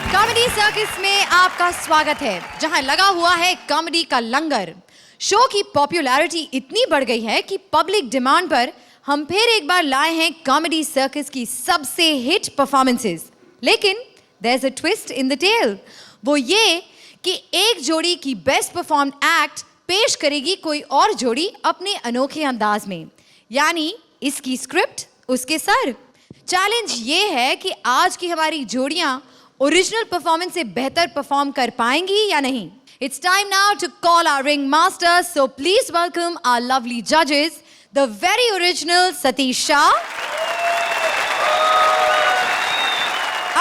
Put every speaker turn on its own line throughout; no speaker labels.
Comedy circus में आपका स्वागत है, जहां लगा हुआ है कॉमेडी का लंगर। शो की पॉपुलैरिटी इतनी बढ़ गई है कि पब्लिक डिमांड पर हम फिर एक बार लाए हैं कॉमेडी सर्कस की सबसे हिट परफॉर्मेंसेस। लेकिन there is a twist in the tail. वो ये कि एक जोड़ी की बेस्ट परफॉर्म एक्ट पेश करेगी कोई और जोड़ी अपने अनोखे अंदाज में, यानी इसकी स्क्रिप्ट उसके सर। चैलेंज ये है कि आज की हमारी जोड़ियां ओरिजिनल परफॉर्मेंस से बेहतर परफॉर्म कर पाएंगी या नहीं। It's time now to call our ring masters, so please welcome our lovely जजेस, the very original Satish Shah,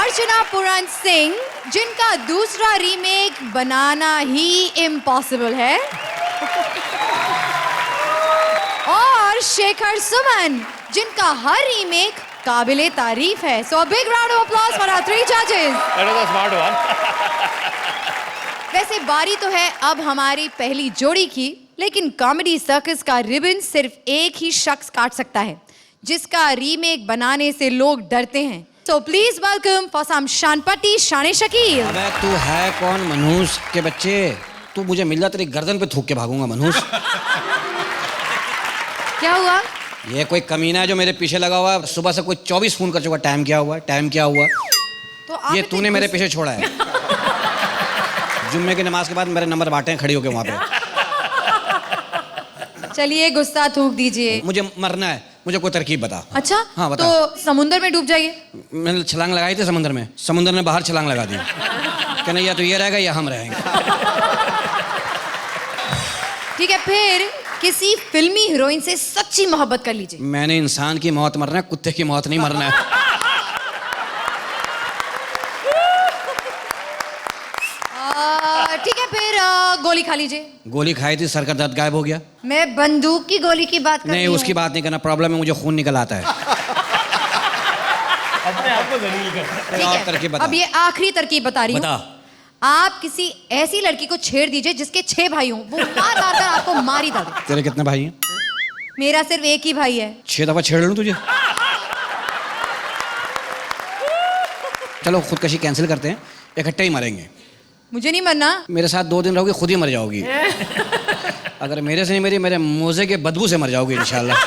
Archana Puran Singh, जिनका दूसरा रीमेक बनाना ही इम्पॉसिबल है, और शेखर सुमन, जिनका हर रीमेक काबिले तारीफ है। So a big round of applause for our three judges.
That was a smart one.
वैसे बारी तो है अब हमारी पहली जोड़ी की, लेकिन कॉमेडी सर्कस का रिबन सिर्फ एक ही शख्स काट सकता है, जिसका रीमेक बनाने से लोग डरते हैं। So please welcome for some शानपट्टी शान शकील।
अबे तू है कौन मनहूस के बच्चे? तू मुझे मिल जा, तेरी गर्दन पे थूक के भागूंगा मनहूस।
क्या हुआ?
ये कोई कमीना है जो मेरे पीछे लगा हुआ है। सुबह से कोई 24 फोन कर चुका। टाइम क्या हुआ? टाइम क्या हुआ?
तो आप
ये तूने मेरे पीछे छोड़ा है। जुम्मे की नमाज के बाद मेरे नंबर बांटे हैं खड़ी होके वहां पे।
चलिए गुस्सा थूक दीजिए।
मुझे मरना है, मुझे कोई तरकीब बता।
अच्छा
हाँ, बता।
तो समुंदर में डूब जाइए।
मैंने छलांग लगाई थी समुद्र में, समुद्र ने बाहर छलांग लगा दी। कहना या तो ये रहेगा या हम रहेंगे।
ठीक है, फिर किसी फिल्मी हीरोइन से सच्ची मोहब्बत कर लीजिए।
मैंने इंसान की मौत मरना है, कुत्ते की मौत नहीं मरना है।
ठीक है, फिर गोली खा लीजिए।
गोली खाई थी, सर का दर्द गायब हो गया।
मैं बंदूक की गोली की बात कर रही
नहीं,
हूँ।
उसकी बात नहीं करना। प्रॉब्लम है, मुझे खून निकल आता है।
अपने आप को जलील कर।
ठीक है,
तरकीब बता।
अब ये आखिरी तरकीब बता रही हूँ।
बता।
आप किसी ऐसी लड़की को छेड़ दीजिए जिसके 6 भाई हों, वो मार मार कर आपको मार ही दे।
तेरे कितने भाई हैं?
मेरा सिर्फ एक ही भाई है।
6 दफा छेड़ लूं तुझे? चलो खुदकशी कैंसिल करते हैं, इकट्ठे ही मरेंगे।
मुझे नहीं मरना।
मेरे साथ 2 दिन रहोगी, खुद ही मर जाओगी। अगर मेरे से नहीं मरी, मेरे मोजे के बदबू से मर जाओगी इंशाल्लाह।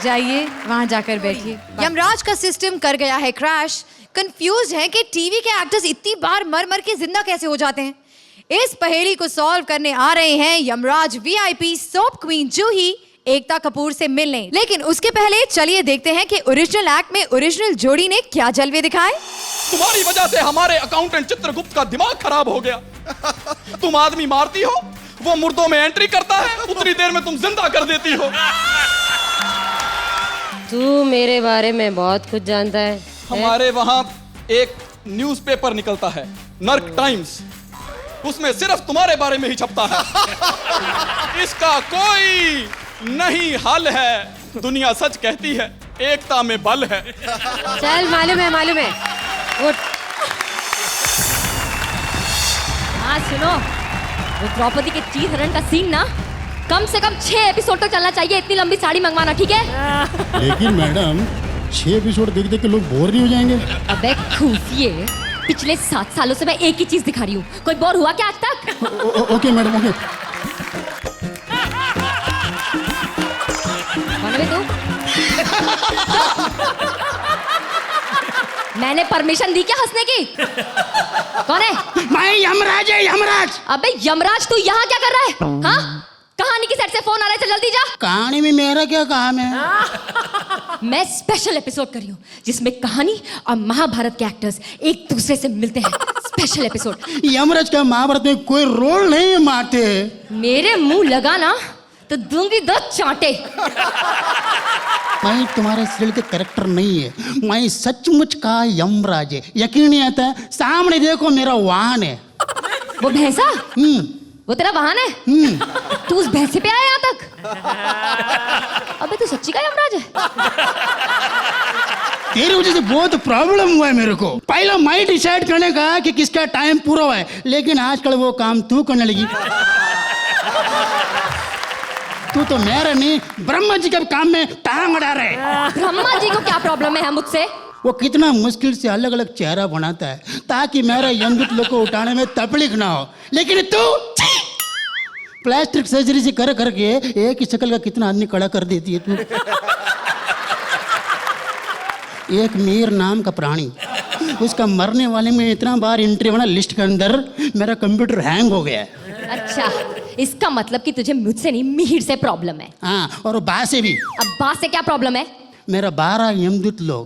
जाइए वहां जाकर बैठिए। यमराज का सिस्टम कर गया है क्रैश। कंफ्यूज है कि टीवी के एक्टर्स इतनी बार मर मर के जिंदा कैसे हो जाते हैं। इस पहेली को सॉल्व करने आ रहे हैं यमराज वीआईपी सोप क्वीन जूही एकता कपूर से मिलने। लेकिन उसके पहले चलिए देखते हैं कि ओरिजिनल एक्ट में ओरिजिनल जोड़ी ने क्या जलवे दिखाए।
तुम्हारी वजह से हमारे अकाउंटेंट चित्रगुप्त का दिमाग खराब हो गया। तुम आदमी मारती हो, वो मुर्दों में एंट्री करता है, उतनी देर में तुम जिंदा कर देती हो।
तू मेरे बारे में बहुत कुछ जानता है।
हमारे वहां एक न्यूज़पेपर निकलता है, नर्क टाइम्स। उसमें सिर्फ तुम्हारे बारे में ही छपता है। इसका कोई नहीं हल है। दुनिया सच कहती है, एकता में बल है।
चल मालूम है वो। हाँ सुनो, वो द्रौपदी के चीर हरण का सीन ना कम से कम 6 एपिसोड तक चलना चाहिए। इतनी लंबी साड़ी मंगवाना, ठीक है?
लेकिन मैडम 6 एपिसोड देख देख के लोग बोर नहीं हो जाएंगे?
अबे खूफिए, पिछले 7 सालों से मैं एक ही चीज दिखा रही हूँ। कोई बोर हुआ क्या आज तक?
Okay madam, okay.
कौन है तू? मैंने परमिशन दी क्या हंसने की? कौन है?
मैं यमराज है, यमराज।
अबे यमराज, तू यहाँ क्या कर रहा है? हाँ, कहानी की सेट से फोन आ रहा है, चल जल्दी जा।
कहानी में मेरा क्या काम है?
मैं स्पेशल एपिसोड कर रही हूँ जिसमें कहानी और महाभारत के एक्टर्स एक दूसरे से मिलते हैं। Special episode.
यमराज का महाभारत में कोई रोल नहीं मारते।
मेरे मुंह लगा ना तो दूंगी 2 चांटे।
मैं तुम्हारे सीरियल के कैरेक्टर नहीं है, मैं सचमुच का यमराज है। यकीन नहीं आता? सामने देखो, मेरा वाहन है।
वो भैंसा? वो तेरा वाहन है? तू उस भैंसे पे आया यहाँ तक? अबे तू सच्ची का यमराज है?
तेरी वजह से बहुत प्रॉब्लम हुआ है मेरे को। पहले मैं डिसाइड करने का कि किसका टाइम पूरा हुआ है, लेकिन आजकल वो काम तू करने लगी। तू तो मेरा नहीं, ब्रह्मा जी के काम में टांग अड़ा रहे।
ब्रह्मा जी को क्या प्रॉब्लम है मुझसे?
वो कितना मुश्किल से अलग अलग चेहरा बनाता है ताकि मेरा यमदूत लोग को उठाने में तकलीफ ना हो, लेकिन तू प्लास्टिक सर्जरी से कर करके एक ही शक्ल का कितना आदमी खड़ा कर देती है तू। एक मीर नाम का प्राणी, उसका मरने वाले में इतना बार एंट्री बना लिस्ट के अंदर, मेरा कंप्यूटर हैंग हो गया है।
अच्छा, इसका मतलब कि तुझे मुझसे नहीं मिहिर से प्रॉब्लम है।
हाँ, और बा से भी।
अब बा से क्या प्रॉब्लम है?
मेरा 12 यमदूत लोग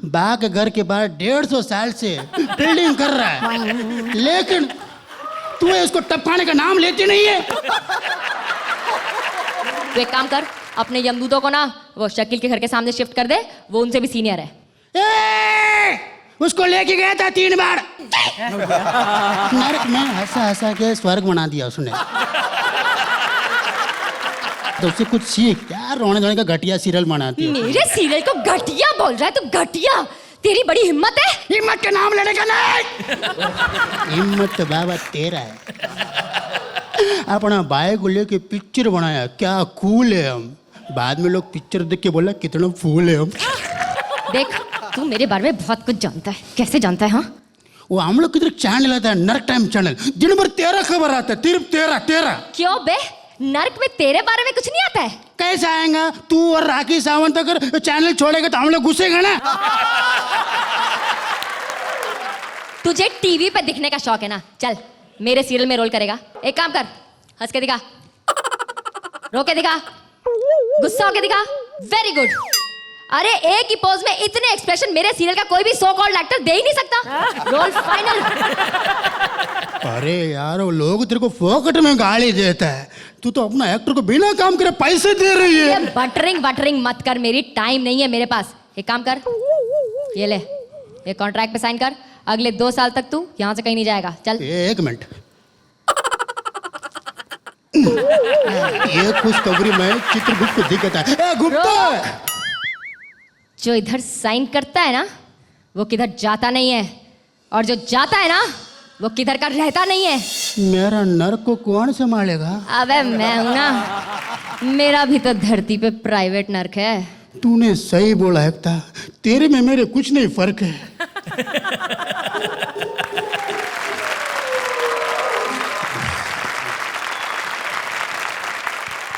बा के घर के बाहर 150 साल से बिल्डिंग कर रहा है, लेकिन तू इसको टपकाने का नाम लेती नहीं है।
तू एक काम कर, अपने यमदूतों को ना वो शकील के घर के सामने शिफ्ट कर दे, वो उनसे भी सीनियर है।
उसको लेके गया था 3 बार, नरक में हंसा हंसा के स्वर्ग बना दिया उसने। तो उससे कुछ सीख यार, रोने धोने का घटिया सीरियल बनाती है।
मेरे सीरियल को घटिया बोल रहा है तू? घटिया? तेरी बड़ी हिम्मत है।
हिम्मत के नाम लेने का नहीं। हिम्मत तो बाबा तेरा है। अपना भाई को लेके पिक्चर बनाया, क्या कूल है हम। बाद में लोग पिक्चर देख के बोला कितना फूल है हम।
देख, तू मेरे बारे में बहुत कुछ जानता है। कैसे जानता है? हाँ,
वो हम लोग किधर चैनल आता है, नर्क टाइम चैनल, दिन भर 13 खबर आता है, सिर्फ 13।
क्यों बे? नर्क में तेरे बारे में कुछ नहीं आता है?
कैसे आएगा? तू और राखी सावंत अगर चैनल छोड़ेगा तो हम लोग घुसेगा ना।
तुझे टीवी पे दिखने का शौक है ना? चल मेरे सीरियल में रोल करेगा। एक काम कर, हंस के दिखा, रो के दिखा, गुस्सा होके दिखा। Very good. अरे एक ही पोज में इतने एक्सप्रेशन मेरे सीरियल का कोई भी सो कॉल्ड एक्टर दे ही नहीं सकता। Role final.
अरे यार, वो लोग तेरे को फोकट में गाली देता है, तू तो अपना एक्टर को बिना काम करे पैसे दे रही है।
बटरिंग मत कर, मेरी टाइम नहीं है मेरे पास। एक काम कर, ये ले, ये कॉन्ट्रैक्ट पे साइन कर। अगले 2 साल तक तू यहाँ से कहीं नहीं जाएगा। चल।
1 मिनट। ये खुशखबरी में चित्रगुप्त को दिखता है। गुप्ता,
जो इधर साइन करता है ना वो किधर जाता नहीं है, और जो जाता है ना वो किधर का रहता नहीं है।
मेरा नर्क को कौन संभालेगा?
अबे मैं हूं ना, मेरा भी तो धरती पे प्राइवेट नर्क है।
तूने सही बोला एकता, तेरे में मेरे कुछ नहीं फर्क है।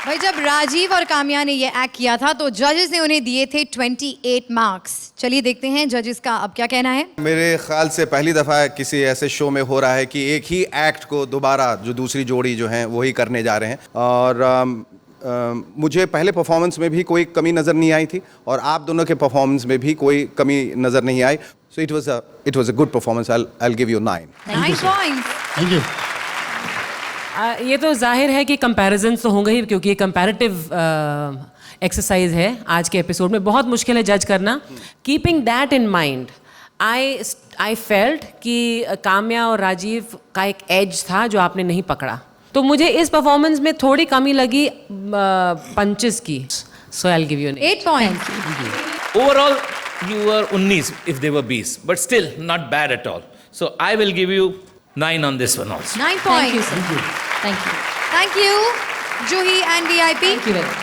भाई जब राजीव और काम्या ने ये एक्ट किया था तो जजेस ने उन्हें दिए थे 28 मार्क्स। चलिए देखते हैं जजेस का अब क्या कहना है।
मेरे ख्याल से पहली दफ़ा किसी ऐसे शो में हो रहा है कि एक ही एक्ट को दोबारा जो दूसरी जोड़ी जो है वही करने जा रहे हैं, और मुझे पहले परफॉर्मेंस में भी कोई कमी नज़र नहीं आई थी और आप दोनों के परफॉर्मेंस में भी कोई कमी नज़र नहीं आई। So it was a good performance. I will give you 9
points.
Thank you.
ये तो जाहिर है कि कंपैरिजन्स तो होंगे ही, क्योंकि ये कंपैरेटिव एक्सरसाइज है आज के एपिसोड में। बहुत मुश्किल है जज करना। Keeping that in mind, I felt कि काम्या और राजीव का एक एज था जो आपने नहीं पकड़ा, तो मुझे इस परफॉर्मेंस में थोड़ी कमी लगी पंचेस की। So I will give you
8 points.
Overall, you were 19 if they were 20, but still not bad at all. So I will give you 9 on this one also.
9
thank you
points.
Sir, thank you,
thank you Juhi and VIP.
Thank you very much.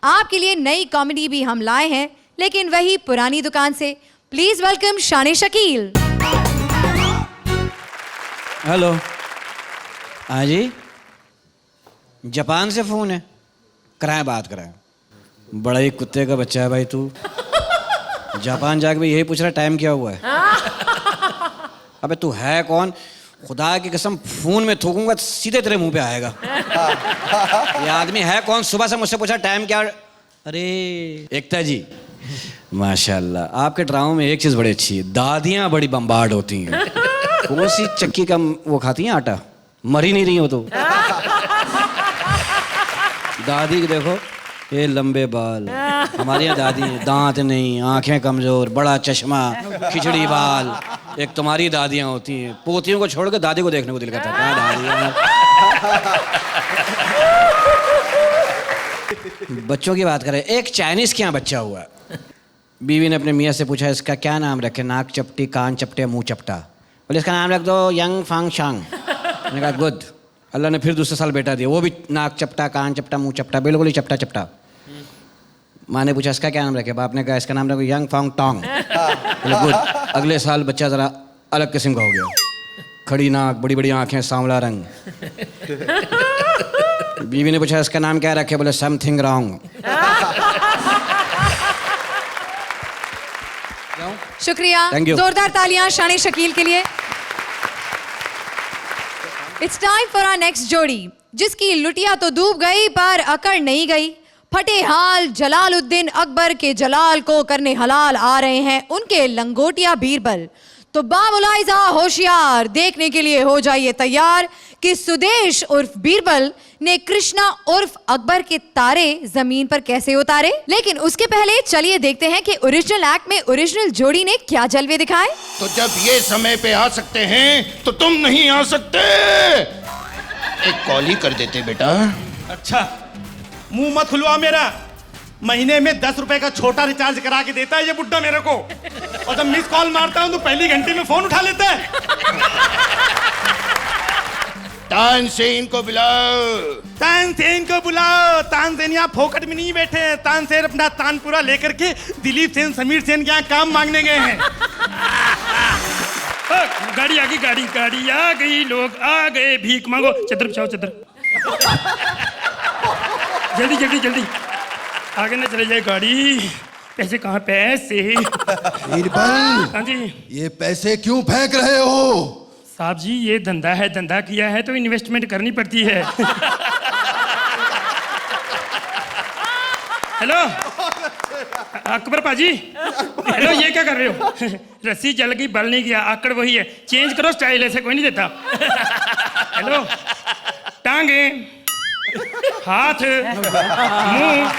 आपके लिए नई comedy भी हम लाए हैं, लेकिन वही पुरानी दुकान से। प्लीज वेलकम शान शकील।
हेलो। हाँ जी, जापान से फ़ोन है, कराएं बात कराएं। बड़ा ही कुत्ते का बच्चा है भाई तू। जापान जाके भी यही पूछ रहा टाइम क्या हुआ है। अबे तू है कौन? खुदा की कसम फोन में थूकूंगा सीधे तेरे मुंह पे आएगा। ये आदमी है कौन? सुबह से मुझसे पूछा टाइम क्या। अरे एकता जी, माशाल्लाह आपके ड्रामों में एक चीज़ बड़ी अच्छी है, दादियाँ बड़ी बम्बार्ड होती हैं। कौन सी चक्की का वो खाती हैं आटा, मर ही नहीं रही हो तो। दादी को देखो, ये लंबे बाल, हमारे यहाँ दादी हैं, दांत नहीं, आंखें कमजोर, बड़ा चश्मा, खिचड़ी बाल। एक तुम्हारी दादियाँ होती हैं, पोतियों को छोड़ के दादी को देखने को दिल करता है। क्या दादी है। बच्चों की बात करें, एक चाइनीज के यहाँ बच्चा हुआ, बीवी ने अपने मियाँ से पूछा इसका क्या नाम रखे, नाक चपटी, कान चपटे, मुंह चपटा। बोले इसका नाम रख दो यंग फांग शांग। मैंने कहा गुड। अल्लाह ने फिर दूसरे साल बेटा दिया, वो भी नाक चपटा, कान चपटा, मुंह चपटा, बिल्कुल ही चपटा चपटा। माँ ने पूछा इसका क्या नाम रखे, बाप ने कहा इसका नाम रखो यंग फॉन्ग टोंग। बोले गुड। अगले साल बच्चा ज़रा अलग किस्म का हो गया, खड़ी नाक, बड़ी बड़ी आंखें, सांवला रंग। बीवी ने पूछा इसका नाम क्या रखे, बोले समथिंग रॉन्ग।
शुक्रिया,
Thank you.
जोरदार तालियां शान शकील के लिए। It's time for our next जोड़ी, जिसकी लुटिया तो डूब गई पर अकड़ नहीं गई। फटे हाल जलालुद्दीन अकबर के जलाल को करने हलाल आ रहे हैं उनके लंगोटिया बीरबल। तो बामुलाइजा होशियार, देखने के लिए हो जाइए तैयार कि सुदेश उर्फ बीरबल ने कृष्णा उर्फ अकबर के तारे जमीन पर कैसे उतारे। लेकिन उसके पहले चलिए देखते हैं कि ओरिजिनल एक्ट में ओरिजिनल जोड़ी ने क्या जलवे दिखाए।
तो जब ये समय पे आ सकते हैं तो तुम नहीं आ सकते। एक कॉल ही कर देते बेटा।
अच्छा, मुंह मत खुलवा मेरा। महीने में 10 रुपए का छोटा रिचार्ज करा के देता है ये बुड्ढा मेरे को, और जब मिस कॉल मारता हूं तो पहली घंटे में फोन उठा लेता है।
तानसेन को बुलाओ।
तानसेन को बुलाओ। तानसेन यहाँ फोकट में नहीं बैठे हैं, तानसेन अपना तानपुरा लेकर के दिलीप सेन समीर सेन के यहाँ काम मांगने गए हैं। गाड़ी आ गई, गाड़ी आ गई, लोग आ गए, भीख मांगो। चदर बिछाओ, चदर। जल्दी आगे न चले जाए गाड़ी। पैसे कहाँ? पैसे
बीरबल,
हाँ जी।
ये पैसे क्यों फेंक रहे हो?
साहब जी ये धंधा है, धंधा किया है तो इन्वेस्टमेंट करनी पड़ती है। हेलो अकबर पाजी, हेलो ये क्या कर रहे हो? रस्सी जल गई, बल नहीं गया, आकड़ वही है, चेंज करो स्टाइल, ऐसे कोई नहीं देता। हेलो, टांगे, हाथ, मुंह,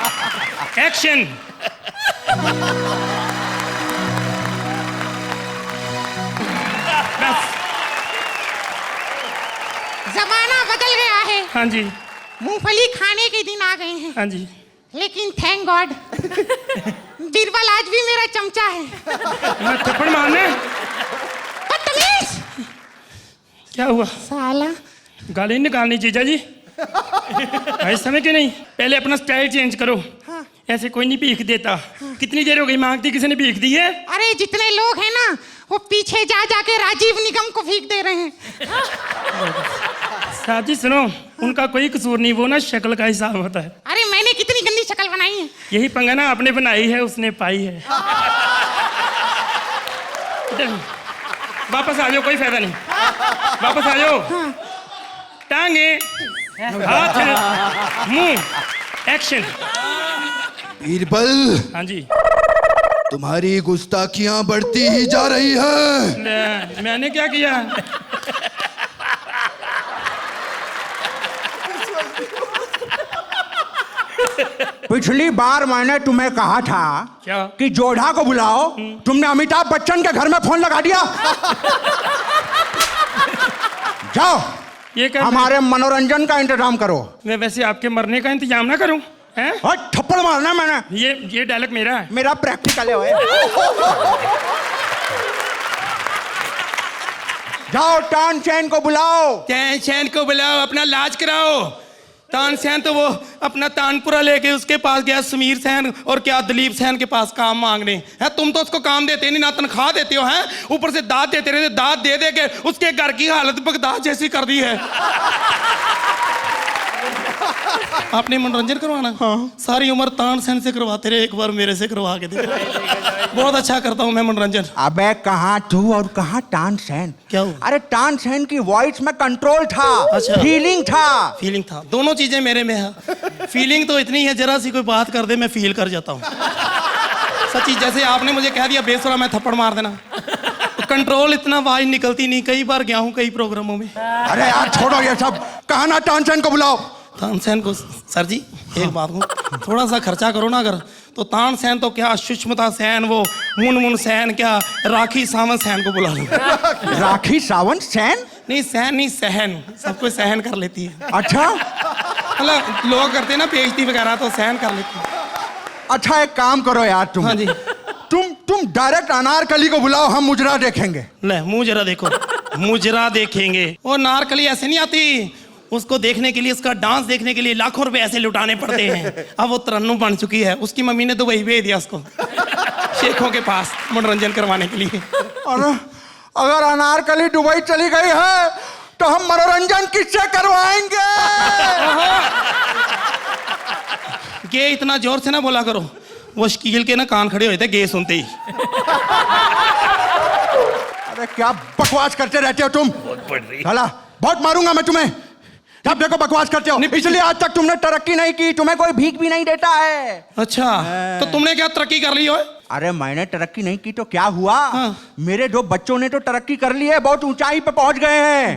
एक्शन। बस।
जमाना बदल गया है।
हाँ जी।
मूंगफली खाने के दिन आ गए हैं।
हाँ जी।
लेकिन थैंक गॉड बीरबल आज भी मेरा चमचा है।
मैं थप्पड़ मारने?
बदतमीज!
क्या हुआ?
साला
गाली निकालनी जीजा जी। भाई समय के नहीं, पहले अपना स्टाइल चेंज करो।
हाँ।
ऐसे कोई नहीं भीख देता। कितनी देर हो गई मांगती, किसी ने भीख दी है?
अरे जितने लोग हैं ना वो पीछे जा जाके राजीव निगम को भीख दे रहे हैं।
साहब जी सुनो, उनका कोई कसूर नहीं, वो ना शक्ल का हिसाब होता है।
अरे मैंने कितनी गंदी शक्ल बनाई है।
यही पंगा ना आपने बनाई है, उसने पाई है। वापस आ जाओ, कोई फायदा नहीं, वापस आ जाओ। टांगे, हाथ, मुंह, एक्शन।
बीरबल,
हाँ जी।
तुम्हारी गुस्ताखियां बढ़ती ही जा रही है।
मैंने क्या किया?
पिछली बार मैंने तुम्हें कहा था
क्या?
कि जोधा को बुलाओ, तुमने अमिताभ बच्चन के घर में फोन लगा दिया। जाओ
ये क्या?
हमारे मनोरंजन का इंतजाम करो।
मैं वैसे आपके मरने का इंतजाम ना करूं हैं?
और थप्पड़ मारना मैंने।
ये डायलॉग मेरा है।
मेरा प्रैक्टिकल है। जाओ तानसेन को बुलाओ।
तानसेन को बुलाओ, अपना इलाज कराओ। तानसेन तो वो अपना तानपुरा लेके उसके पास गया, समीर सेन और क्या दिलीप सेन के पास काम मांगने है। तुम तो उसको काम देते नहीं, ना तनख्वाह देते हो हैं, ऊपर से दाद देते रहते, दाद दे दे के उसके घर की हालत बगदाद जैसी कर दी है। आपने मनोरंजन करवाना? हाँ। सारी उम्र तानसेन से करवाते रहे, एक बार मेरे से करवा के दे। बहुत अच्छा करता हूँ मैं मनोरंजन।
अबे कहाँ तू और कहाँ तानसेन?
क्या हुआ?
अरे तानसेन की वॉइस में कंट्रोल था।
अच्छा।
फीलिंग था।
दोनों चीजें मेरे में है। फीलिंग तो इतनी है, जरा सी कोई बात कर दे मैं फील कर जाता हूँ। सच्ची, जैसे आपने मुझे कह दिया बेसुरा, मैं थप्पड़ मार देना। कंट्रोल इतना, आवाज निकलती नहीं। कई बार गया हूँ कई प्रोग्रामों में।
अरे यार छोड़ो ये सब, कहा ना तानसेन को बुलाओ।
तानसेन को? सर जी एक बात को, थोड़ा सा खर्चा करो ना अगर, तो तानसेन तो क्या, सुष्मिता सेन, वो मुनमुन सेन, क्या राखी सावंत सेन को बुला लो।
राखी सावंत सेन?
नहीं सेन नहीं, सहन, सब कुछ सहन कर लेती है।
अच्छा,
मतलब लोग करते हैं ना बेइज्जती वगैरह, तो सहन कर लेती है।
अच्छा एक काम करो यार तुम।
हाँ जी।
तुम डायरेक्ट अनारकली को बुलाओ, हम मुजरा देखेंगे।
ले मुँह जरा देखो। मुजरा देखेंगे? वो अनारकली ऐसे नहीं आती, उसको देखने के लिए, उसका डांस देखने के लिए लाखों रुपए ऐसे लुटाने पड़ते हैं। अब वो तरन्नुम बन चुकी है, उसकी मम्मी ने दुबई भेज दिया उसको शेखों के पास मनोरंजन करवाने के लिए।
और अगर अनारकली दुबई चली गई है तो हम मनोरंजन किससे करवाएंगे?
गे इतना जोर से ना बोला करो, वो शकील के ना कान खड़े हुए थे गे सुनते ही।
अरे क्या बकवास करते रहते हो तुम? साला बहुत मारूंगा मैं तुम्हें। जब देखो बकवास करते हो। इसलिए आज तक तुमने तरक्की नहीं की, तुम्हें कोई भीख भी नहीं देता है।
अच्छा, तो तुमने क्या तरक्की कर ली हो?
अरे मैंने तरक्की नहीं की तो क्या हुआ? मेरे 2 बच्चों ने तो तरक्की कर ली है, बहुत ऊंचाई पे पहुंच गए हैं।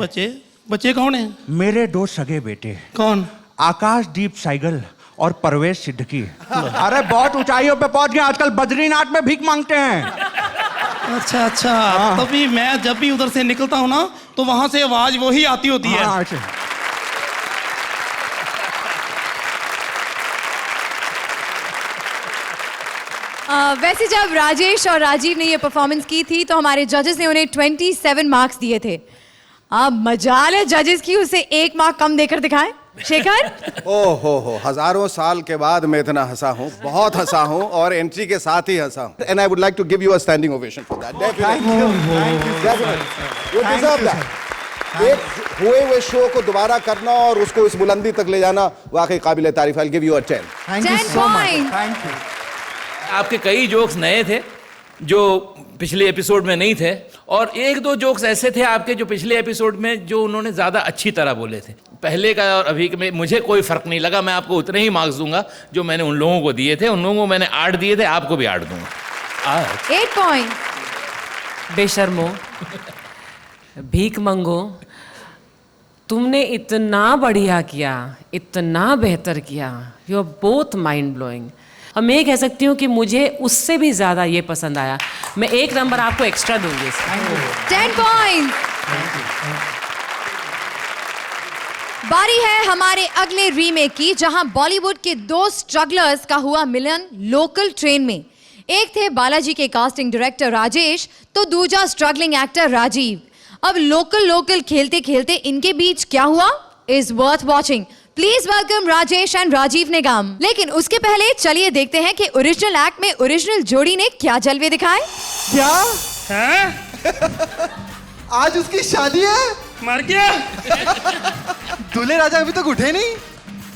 बच्चे कौन है?
मेरे 2 सगे बेटे।
कौन?
आकाशदीप साइगल और परवेश सिद्दीकी। अरे बहुत ऊंचाइयों पे पहुंच गए, आजकल बद्रीनाथ में भीख मांगते हैं।
अच्छा अच्छा, तभी मैं जब भी उधर से निकलता हूँ ना तो वहां से आवाज वही आती होती है।
वैसे जब राजेश और राजीव ने ये परफॉर्मेंस की थी तो हमारे जजेस ने उन्हें 27 मार्क्स दिए थे। अब मजाल है जजेस की उसे 1 मार्क कम देकर दिखाएं। शेखर?
हो हजारों साल के बाद मैं इतना हंसा हूँ, बहुत हंसा हूँ और एंट्री के साथ ही हंसा हूँ। And I would like to give you a standing ovation for that. You deserve that. एक हुए हुए शो को दोबारा करना और उसको इस बुलंदी तक ले जाना वाकई काबिल तारीफ। I give you a 10।
Thank you so much. Thank you.
आपके कई जोक्स नए थे जो पिछले एपिसोड में नहीं थे, और 1-2 जोक्स ऐसे थे आपके जो पिछले एपिसोड में जो उन्होंने ज़्यादा अच्छी तरह बोले थे। पहले का और अभी के में मुझे कोई फ़र्क नहीं लगा। मैं आपको उतने ही मार्क्स दूंगा जो मैंने उन लोगों को दिए थे। उन लोगों को मैंने 8 दिए थे, आपको भी 8 दूंगा।
8 पॉइंट।
बेशर्मो, भीख मंगो, तुमने इतना बढ़िया किया, इतना बेहतर किया। You are both mind blowing. और मैं कह सकती हूँ कि मुझे उससे भी ज़्यादा ये पसंद आया। मैं 1 नंबर आपको एक्स्ट्रा दूंगी।
10 पॉइंट। बारी है हमारे अगले रीमेक की, जहां बॉलीवुड के 2 स्ट्रगलर्स का हुआ मिलन लोकल ट्रेन में। एक थे बालाजी के कास्टिंग डायरेक्टर राजेश, तो दूसरा स्ट्रगलिंग एक्टर राजीव। अब लोकल खेलते खेलते इनके बीच क्या हुआ is worth watching. Please welcome Rajesh and Rajeev Nigam. लेकिन उसके पहले चलिए देखते हैं कि ओरिजिनल एक्ट में ओरिजिनल जोड़ी ने क्या जलवे दिखाए।
क्या
हैं?
आज उसकी शादी है?
मर गया?
दूल्हे राजा अभी तक उठे नहीं?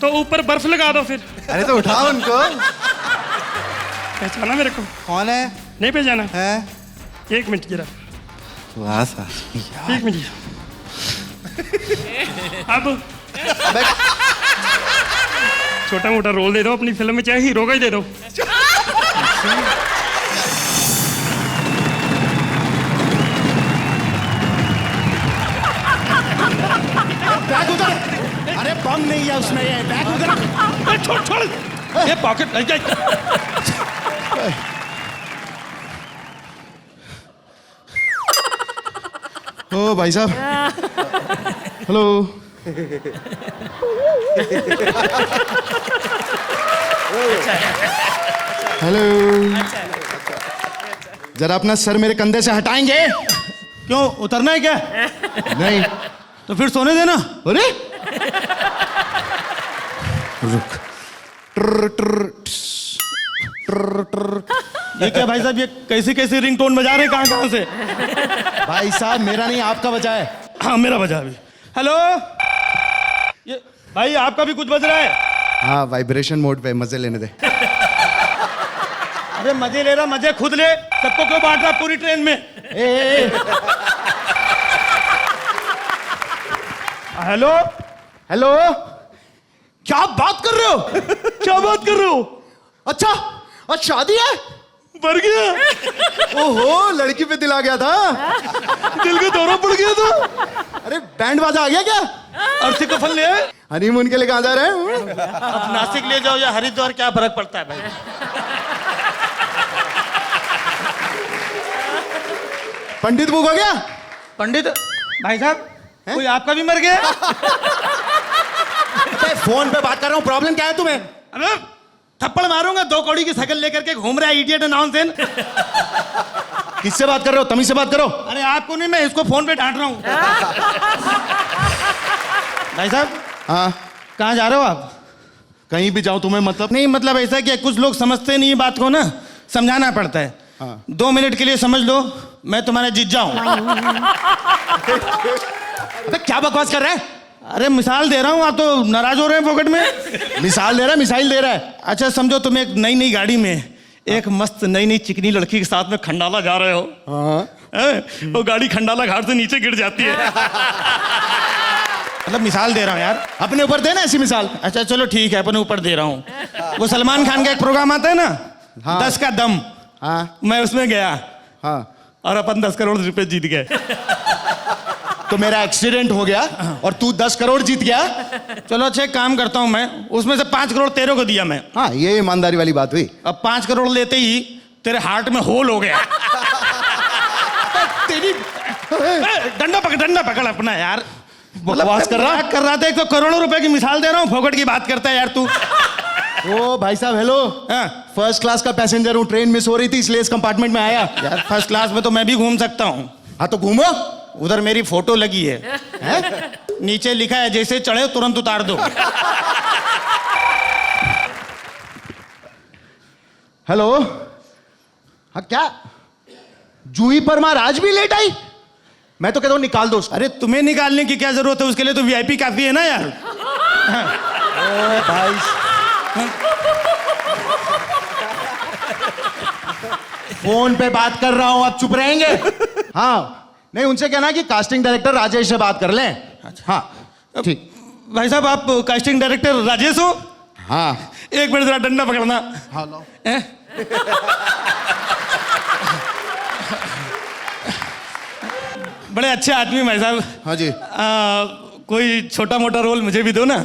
तो ऊपर बर्फ लगा दो फिर।
अरे तो उठाओ उनको।
पहचाना मेरे को?
कौन है?
नहीं पहचाना
है?
1 मिनट जरा।
वाह सर।
1 मिनट। अब छोटा मोटा रोल दे दो अपनी फिल्म में, चाहे हीरो का ही दे दो।
बैग उधर। अरे बम नहीं है उसमें, ये बैग उधर।
छोड़ ये पॉकेट लग जाए।
ओ भाई साहब। हेलो। हेलो। जरा अपना सर मेरे कंधे से हटाएंगे?
क्यों, उतरना है क्या?
नहीं
तो फिर सोने देना।
अरे रुक। ट्र ट्र ट्र ट्र।
ये क्या भाई साहब, ये कैसी कैसी रिंगटोन बजा रहे हैं कहाँ से?
भाई साहब मेरा नहीं आपका बजा है।
हाँ मेरा बजा अभी। हेलो, ये भाई आपका भी कुछ बज रहा है?
हाँ वाइब्रेशन मोड पे, मजे लेने दे।
अरे मजे ले रहा, मजे खुद ले, सबको क्यों बांट रहा पूरी ट्रेन में? Hello
hello.
क्या बात कर रहे हो? क्या बात कर रहे हो?
अच्छा आज शादी है?
मर गया।
ओहो, लड़की पे दिल आ गया था।
दिल का दौरा पड़ गया था।
अरे बैंड बाजा आ गया क्या?
अर्थी कफन ले आए?
हनीमून के लिए कहाँ जा रहे हैं?
अब नासिक ले जाओ या हरिद्वार, क्या फर्क पड़ता है भाई?
पंडित बुक हो गया?
पंडित भाई साहब, कोई आपका भी मर गया? फोन पे बात कर रहा हूँ, प्रॉब्लम क्या है तुम्हें? अरे थप्पड़ मारूंगा, 2 कौड़ी की शकल लेकर के घूम रहा है इडियट नॉनसेंस।
किससे बात कर रहे हो? तमीज से बात करो।
अरे आपको नहीं, मैं इसको फोन पे डांट रहा हूँ। भाई साहब
हाँ
कहाँ जा रहे हो आप?
कहीं भी जाऊं तुम्हें मतलब
नहीं मतलब ऐसा कि कुछ लोग समझते नहीं बात को ना, समझाना पड़ता है।
हाँ।
2 मिनट के लिए समझ लो, मैं तुम्हारा जीजा हूँ।
अबे क्या बकवास कर रहा है?
अरे मिसाल दे रहा हूँ, आप तो नाराज हो रहे हैं फोकट में।
मिसाल दे रहा है, मिसाइल दे रहा है।
अच्छा समझो तुम एक नई नई गाड़ी में एक मस्त नई नई चिकनी लड़की के साथ में खंडाला जा रहे हो।
हाँ
वो गाड़ी खंडाला घाट से नीचे गिर जाती है। मतलब मिसाल दे रहा हूँ यार।
अपने ऊपर देना ऐसी मिसाल।
अच्छा चलो ठीक है, अपने ऊपर दे रहा हूँ। वो सलमान खान का एक प्रोग्राम आता है ना,
हाँ।
10 का दम।
हाँ
मैं उसमें गया
हाँ।
और अपन 10 करोड़ रुपए जीत गए।
तो मेरा एक्सीडेंट हो गया और तू 10 करोड़ जीत गया।
चलो अच्छा एक काम करता हूँ मैं, उसमें से 5 करोड़ तेरे को दिया मैं।
हाँ ये ईमानदारी वाली बात हुई।
अब 5 करोड़ लेते ही तेरे हार्ट में होल हो गया।
तेरी
डंडा पकड़ अपना यार।
बकवास कर रहा?
कर रहा था, एक तो करोड़ों रुपए की मिसाल दे रहा हूँ, फोकट की बात करता है यार तू।
ओ भाई साहब हेलो।
हाँ।
फर्स्ट क्लास का पैसेंजर हूँ, ट्रेन मिस हो रही थी इसलिए इस कंपार्टमेंट में आया।
यार फर्स्ट क्लास में तो मैं भी घूम सकता हूँ।
हाँ तो घूमो।
उधर मेरी फोटो लगी है, हैं? नीचे लिखा है जैसे चढ़े तुरंत उतार दो।
हेलो। हाँ क्या जूही परमार आज भी लेट आई? मैं तो कहता हूँ निकाल दो उसको।
अरे तुम्हें निकालने की क्या जरूरत है, उसके लिए तो वीआईपी काफी है ना यार।
भाई फोन पे बात कर रहा हूं, आप चुप रहेंगे? हाँ नहीं उनसे कहना कि कास्टिंग डायरेक्टर राजेश से बात कर लें। हाँ ठीक।
भाई साहब आप कास्टिंग डायरेक्टर राजेश हो?
हाँ
एक मिनट जरा डंडा पकड़ना।
हाँ लो।
बड़े अच्छे आदमी भाई साहब।
हाँ जी।
कोई छोटा मोटा रोल मुझे भी दो ना।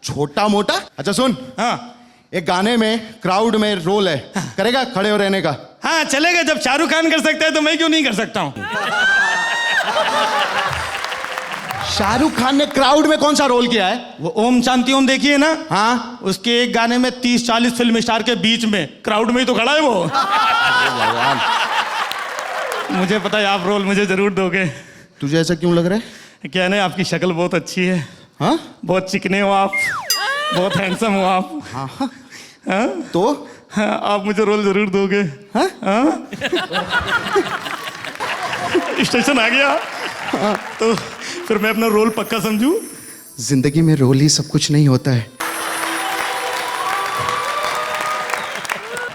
छोटा मोटा? अच्छा सुन,
हाँ
एक गाने में क्राउड में रोल है, करेगा खड़े हो रहने का?
हाँ चलेगा, जब शाहरुख खान कर सकता है तो मैं क्यों नहीं कर सकता हूँ।
शाहरुख खान ने क्राउड में कौन सा रोल किया है?
वो ओम शांति ओम देखिए ना।
हाँ
उसके एक गाने में 30-40 फिल्म स्टार के बीच में क्राउड में ही तो खड़ा है वो। मुझे पता है आप रोल मुझे जरूर दोगे।
तुझे ऐसा क्यों लग रहा है?
क्या है, आपकी शक्ल बहुत अच्छी है।
हाँ
बहुत चिकने हो आप, बहुत हैंडसम हो आप।
हाँ हाँ
हाँ?
तो
हाँ, आप मुझे रोल जरूर दोगे।
हाँ?
हाँ? स्टेशन आ गया।
हाँ।
तो फिर मैं अपना रोल पक्का समझूं।
जिंदगी में रोल ही सब कुछ नहीं होता है।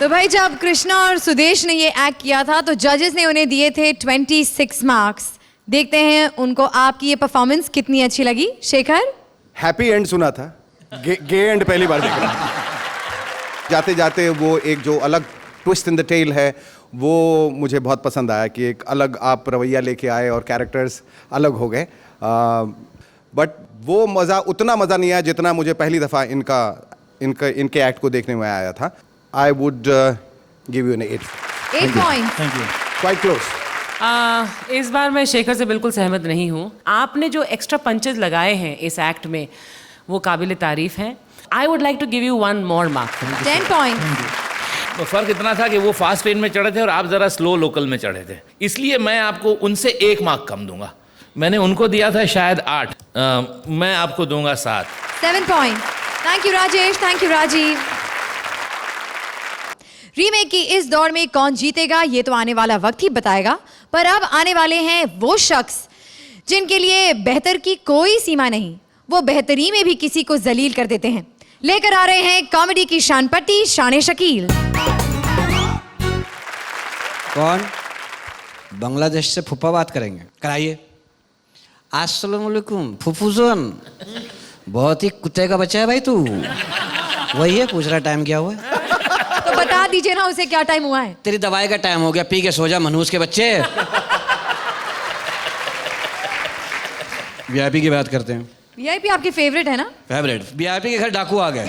तो भाई जब कृष्णा और सुदेश ने ये एक्ट किया था तो जजेस ने उन्हें दिए थे 26 मार्क्स। देखते हैं उनको आपकी ये परफॉर्मेंस कितनी अच्छी लगी। शेखर?
हैप्पी एंड सुना था, गे एंड पहली बार देख रहा। जाते जाते वो एक जो अलग ट्विस्ट इन द टेल है वो मुझे बहुत पसंद आया कि एक अलग आप रवैया लेके आए और कैरेक्टर्स अलग हो गए। बट वो मज़ा उतना मज़ा नहीं आया जितना मुझे पहली दफ़ा इनके एक्ट को देखने में आया था। I would give you an 8
point.
Thank you.
Quite close.
इस बार मैं शेखर से बिल्कुल सहमत नहीं हूँ। आपने जो एक्स्ट्रा पंचेज लगाए हैं इस एक्ट में वो काबिल तारीफ हैं। I would like to give you 1 more mark।
10 point.
तो फर्क इतना था कि वो फास्ट ट्रेन में चढ़े थे और आप जरा स्लो लोकल में चढ़े थे, इसलिए मैं आपको उनसे 1 मार्क कम दूंगा। मैंने उनको दिया था शायद 8, मैं आपको दूंगा 7।
7 point. Thank you Rajesh, thank you Rajiv. Remake की इस दौड़ में कौन जीतेगा ये तो आने वाला वक्त ही बताएगा, पर अब आने वाले हैं वो शख्स जिनके लिए बेहतर की कोई सीमा नहीं, वो बेहतरी में भी किसी को जलील कर देते हैं। लेकर आ रहे हैं कॉमेडी की शान पट्टी शान शकील।
कौन? बांग्लादेश से फूफा बात करेंगे, कराइए। अस्सलाम वालेकुम फूफूजन। बहुत ही कुत्ते का बच्चा है भाई तू। वही है, पूछ रहा टाइम क्या हुआ है?
तो बता दीजिए ना उसे क्या टाइम हुआ है।
तेरी दवाई का टाइम हो गया, पी के सो जा मनहूस के बच्चे। वीआईपी की बात करते हैं।
वीआईपी आपके फेवरेट है ना?
फेवरेट। वीआईपी के घर डाकू आ गए,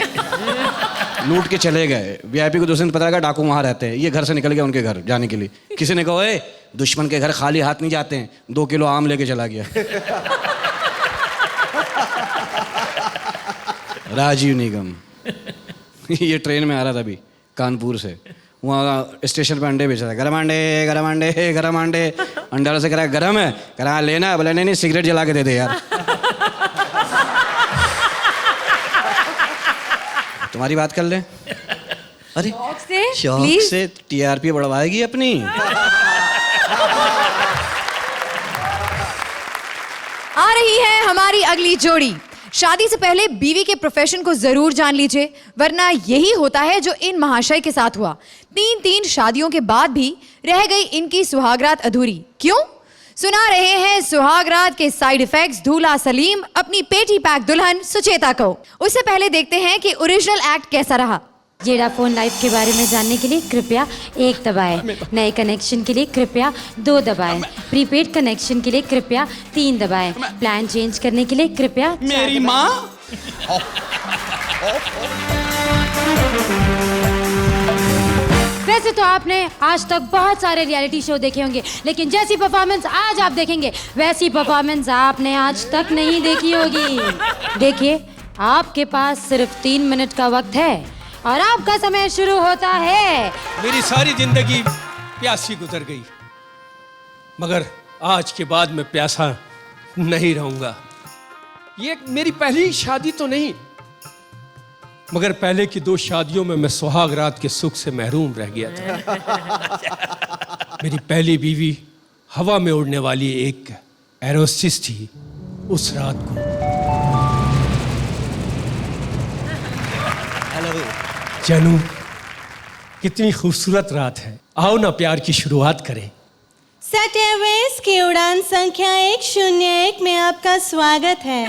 लूट के चले गए। वीआईपी को दूसरे दिन पता लगा डाकू वहां रहते हैं। ये घर से निकल गया उनके घर जाने के लिए। किसी ने कहा ए दुश्मन के घर खाली हाथ नहीं जाते हैं, 2 किलो आम लेके चला गया। राजीव निगम ये ट्रेन में आ रहा था अभी कानपुर से, वहाँ स्टेशन पे अंडे बेच रहा था। गरम अंडे गरम अंडे गरम अंडे। अंडे वाले से कह रहा गरम है, कह रहा लेना है। बोला नहीं नहीं सिगरेट जला के दे दे यार। तुम्हारी बात कर ले। अरे
शौक से
शौक
प्लीज।
से टीआरपी बढ़वाएगी अपनी।
आ रही है हमारी अगली जोड़ी। शादी से पहले बीवी के प्रोफेशन को जरूर जान लीजिए, वरना यही होता है जो इन महाशय के साथ हुआ। 3 शादियों के बाद भी रह गई इनकी सुहागरात अधूरी। क्यों? सुना रहे हैं सुहागरात के साइड इफेक्ट्स दूल्हा सलीम अपनी पेटी पैक दुल्हन सुचेता को। उससे पहले देखते हैं कि ओरिजिनल एक्ट कैसा रहा।
जेडाफोन लाइफ के बारे में जानने के लिए कृपया 1 दबाएं। नए कनेक्शन के लिए कृपया 2 दबाएं। प्रीपेड कनेक्शन के लिए कृपया 3 दबाएं। प्लान चेंज करने के लिए कृपया
मेरी माँ।
वैसे तो आपने आज तक बहुत सारे रियलिटी शो देखे होंगे, लेकिन जैसी परफॉर्मेंस आज आप देखेंगे वैसी परफॉर्मेंस आपने आज तक नहीं देखी होगी। देखिए, आपके पास सिर्फ 3 मिनट का वक्त है और आपका समय शुरू होता है।
मेरी सारी जिंदगी प्यासी गुजर गई, मगर आज के बाद मैं प्यासा नहीं रहूंगा। ये मेरी पहली शादी तो नहीं, मगर पहले की 2 शादियों में मैं सुहाग रात के सुख से महरूम रह गया था। मेरी पहली बीवी हवा में उड़ने वाली एक एरोस्टिस थी। उस रात को जानू, कितनी खूबसूरत रात है। आओ ना प्यार की शुरुआत करें।
सटेवेस की उड़ान संख्या 101 में आपका स्वागत है।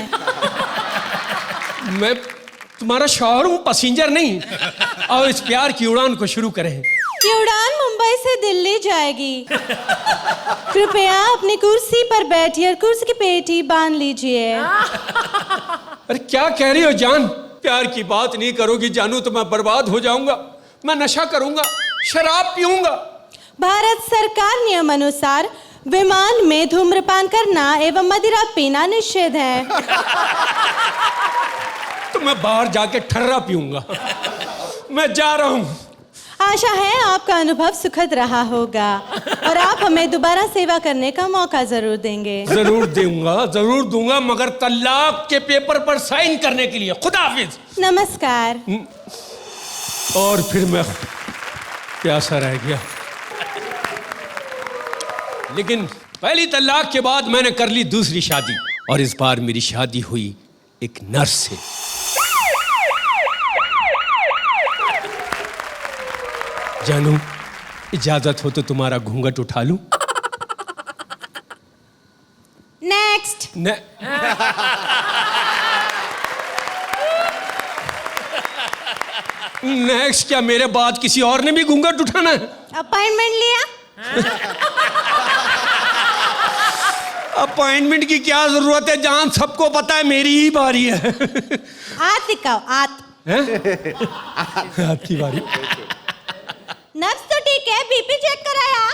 मैं तुम्हारा शौहर हूँ, पैसेंजर नहीं। और इस प्यार की उड़ान को शुरू करें।
ये उड़ान मुंबई से दिल्ली जाएगी। कृपया अपनी कुर्सी पर बैठिए और कुर्सी की पेटी बांध लीजिए।
अरे क्या कह रही हो जान? प्यार की बात नहीं करोगी जानू तो मैं बर्बाद हो जाऊंगा। मैं नशा करूंगा, शराब पीऊंगा।
भारत सरकार नियम अनुसार विमान में धूम्रपान करना एवं मदिरा पीना निषेध है।
तो मैं बाहर जाके ठर्रा पीऊंगा। मैं जा रहा हूँ।
आशा है आपका अनुभव सुखद रहा होगा और आप हमें दोबारा सेवा करने का मौका जरूर देंगे।
जरूर दूंगा, मगर तलाक के पेपर पर साइन करने के लिए। खुदा हाफिज।
नमस्कार।
और फिर मैं प्यासा रह गया। लेकिन पहली तलाक के बाद मैंने कर ली दूसरी शादी, और इस बार मेरी शादी हुई एक नर्स से। जानू, इजाजत हो तो तुम्हारा घूंघट उठा लूं?
नेक्स्ट।
नेक्स्ट क्या? मेरे बाद किसी और ने भी घूंघट उठाना है?
अपॉइंटमेंट लिया?
अपॉइंटमेंट की क्या जरूरत है जान? सबको पता है मेरी ही बारी है।
आत दिखाओ, आत।
हाथ की बारी।
नब्ज तो ठीक है, बीपी चेक कराया?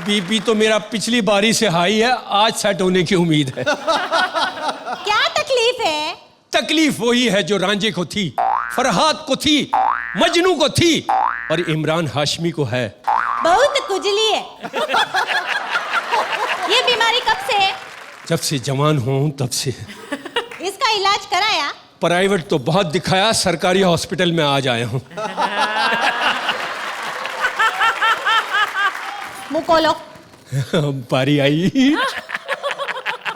बीपी तो मेरा पिछली बारी से हाई है, आज सेट होने की उम्मीद है।
क्या तकलीफ है?
तकलीफ वही है जो रांझे को थी, फरहाद को थी, मजनू को थी और इमरान हाशमी को है।
बहुत कुजली है। ये बीमारी कब से है?
जब से जवान हूं तब से।
इसका इलाज कराया?
प्राइवेट तो बहुत दिखाया, सरकारी हॉस्पिटल में आज आया हूं।
मुंह खोलो।
बारी आई।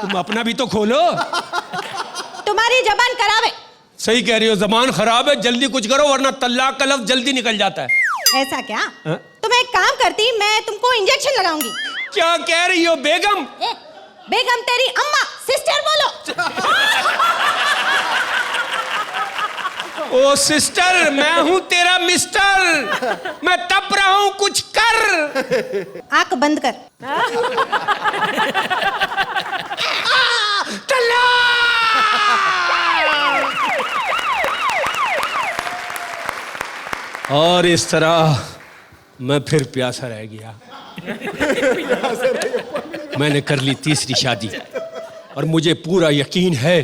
तुम अपना भी तो खोलो।
तुम्हारी जबान खराब है।
सही कह रही हो, जबान खराब है। जल्दी कुछ करो वरना तलाक का लफ्ज जल्दी निकल जाता है।
ऐसा क्या? तो मैं एक काम करती, मैं तुमको इंजेक्शन लगाऊंगी।
क्या कह रही हो बेगम?
बेगम तेरी अम्मा, सिस्टर बोलो।
ओ सिस्टर, मैं हूं तेरा मिस्टर। मैं तप रहा हूं, कुछ कर।
आंख बंद कर।
और इस तरह मैं फिर प्यासा रह गया। मैंने कर ली तीसरी शादी और मुझे पूरा यकीन है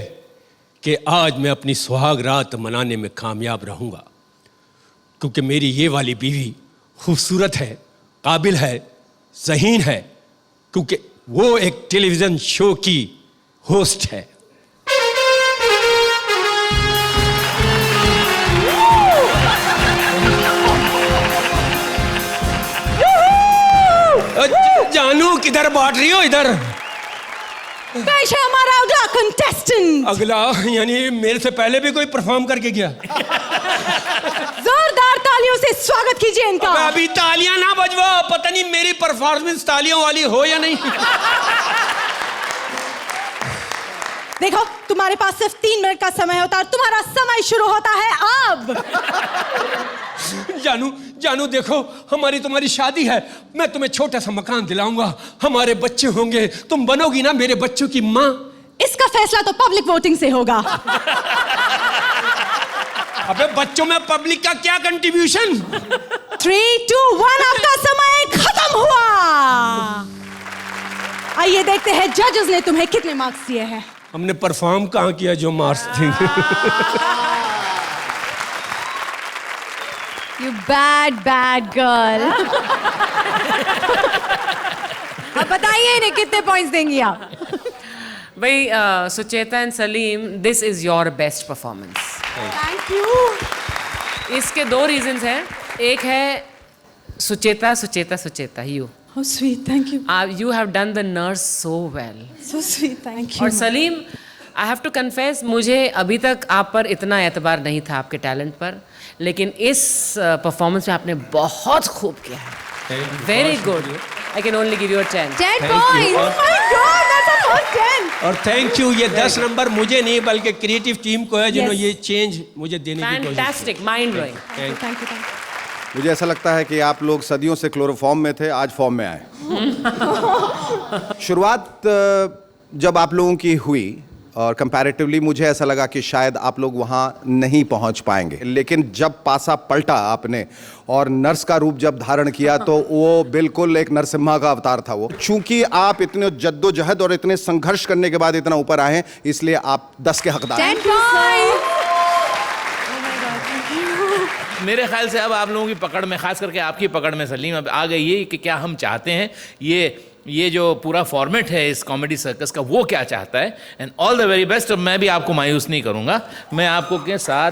कि आज मैं अपनी सुहाग रात मनाने में कामयाब रहूंगा, क्योंकि मेरी ये वाली बीवी खूबसूरत है, काबिल है, ज़हीन है, क्योंकि वो एक टेलीविज़न शो की होस्ट है। किधर बांट रही हो? इधर
पेश है हमारा अगला कंटेस्टेंट।
अगला यानी मेरे से पहले भी कोई परफॉर्म करके गया?
जोरदार तालियों से स्वागत कीजिए इनका।
अभी तालियां ना बजवाओ, पता नहीं मेरी परफॉर्मेंस तालियों वाली हो या नहीं।
देखो, तुम्हारे पास सिर्फ 3 मिनट का समय होता है और तुम्हारा समय शुरू होता है अब।
जानू देखो, हमारी तुम्हारी शादी है, मैं तुम्हें छोटा सा मकान दिलाऊंगा, हमारे बच्चे होंगे, तुम बनोगी ना मेरे बच्चों की माँ।
इसका फैसला तो पब्लिक वोटिंग से होगा।
अबे बच्चों में पब्लिक का क्या कंट्रीब्यूशन?
3, 2, 1 आपका समय खत्म हुआ। आइए देखते हैं जजेस ने तुम्हें कितने मार्क्स दिए हैं।
हमने परफॉर्म कहाँ किया जो मार्क्स देंगे?
You bad girl. अब बताइए इन्हें कितने पॉइंट्स देंगी आप?
भाई Sucheta and Salim, this is your best performance.
Thank you.
इसके 2 रीजंस हैं। एक है Sucheta Sucheta Sucheta, you
How sweet, thank you.
You have done the nurse so well.
So sweet, thank you.
और Salim, I have to confess, मुझे अभी तक आप पर इतना एतबार नहीं था आपके टैलेंट पर, लेकिन इस परफॉर्मेंस में आपने बहुत खूब किया है। Very good. I can only give you 10
points. Oh my God, that's a first 10.
और थैंक यू, ये 10 नंबर मुझे नहीं बल्कि क्रिएटिव टीम को है जिन्होंने ये चेंज मुझे देने की कोशिश की।
Fantastic, mind blowing.
Thank you.
मुझे ऐसा लगता है कि आप लोग सदियों से क्लोरोफॉर्म में थे, आज फॉर्म में आए। शुरुआत जब आप लोगों की हुई और कंपैरेटिवली मुझे ऐसा लगा कि शायद आप लोग वहाँ नहीं पहुँच पाएंगे, लेकिन जब पासा पलटा आपने और नर्स का रूप जब धारण किया तो वो बिल्कुल एक नरसिम्हा का अवतार था वो। चूंकि आप इतने जद्दोजहद और इतने संघर्ष करने के बाद इतना ऊपर आए हैं, इसलिए आप 10 के हकदार हैं।
10 points.
मेरे ख्याल से अब आप लोगों की पकड़ में, खास करके आपकी पकड़ में सलीम, अब आ गई है कि क्या हम चाहते हैं, ये जो पूरा फॉर्मेट है इस कॉमेडी सर्कस का, वो क्या चाहता है। And all the very best. और मैं भी आपको मायूस नहीं करूंगा, मैं आपको के साथ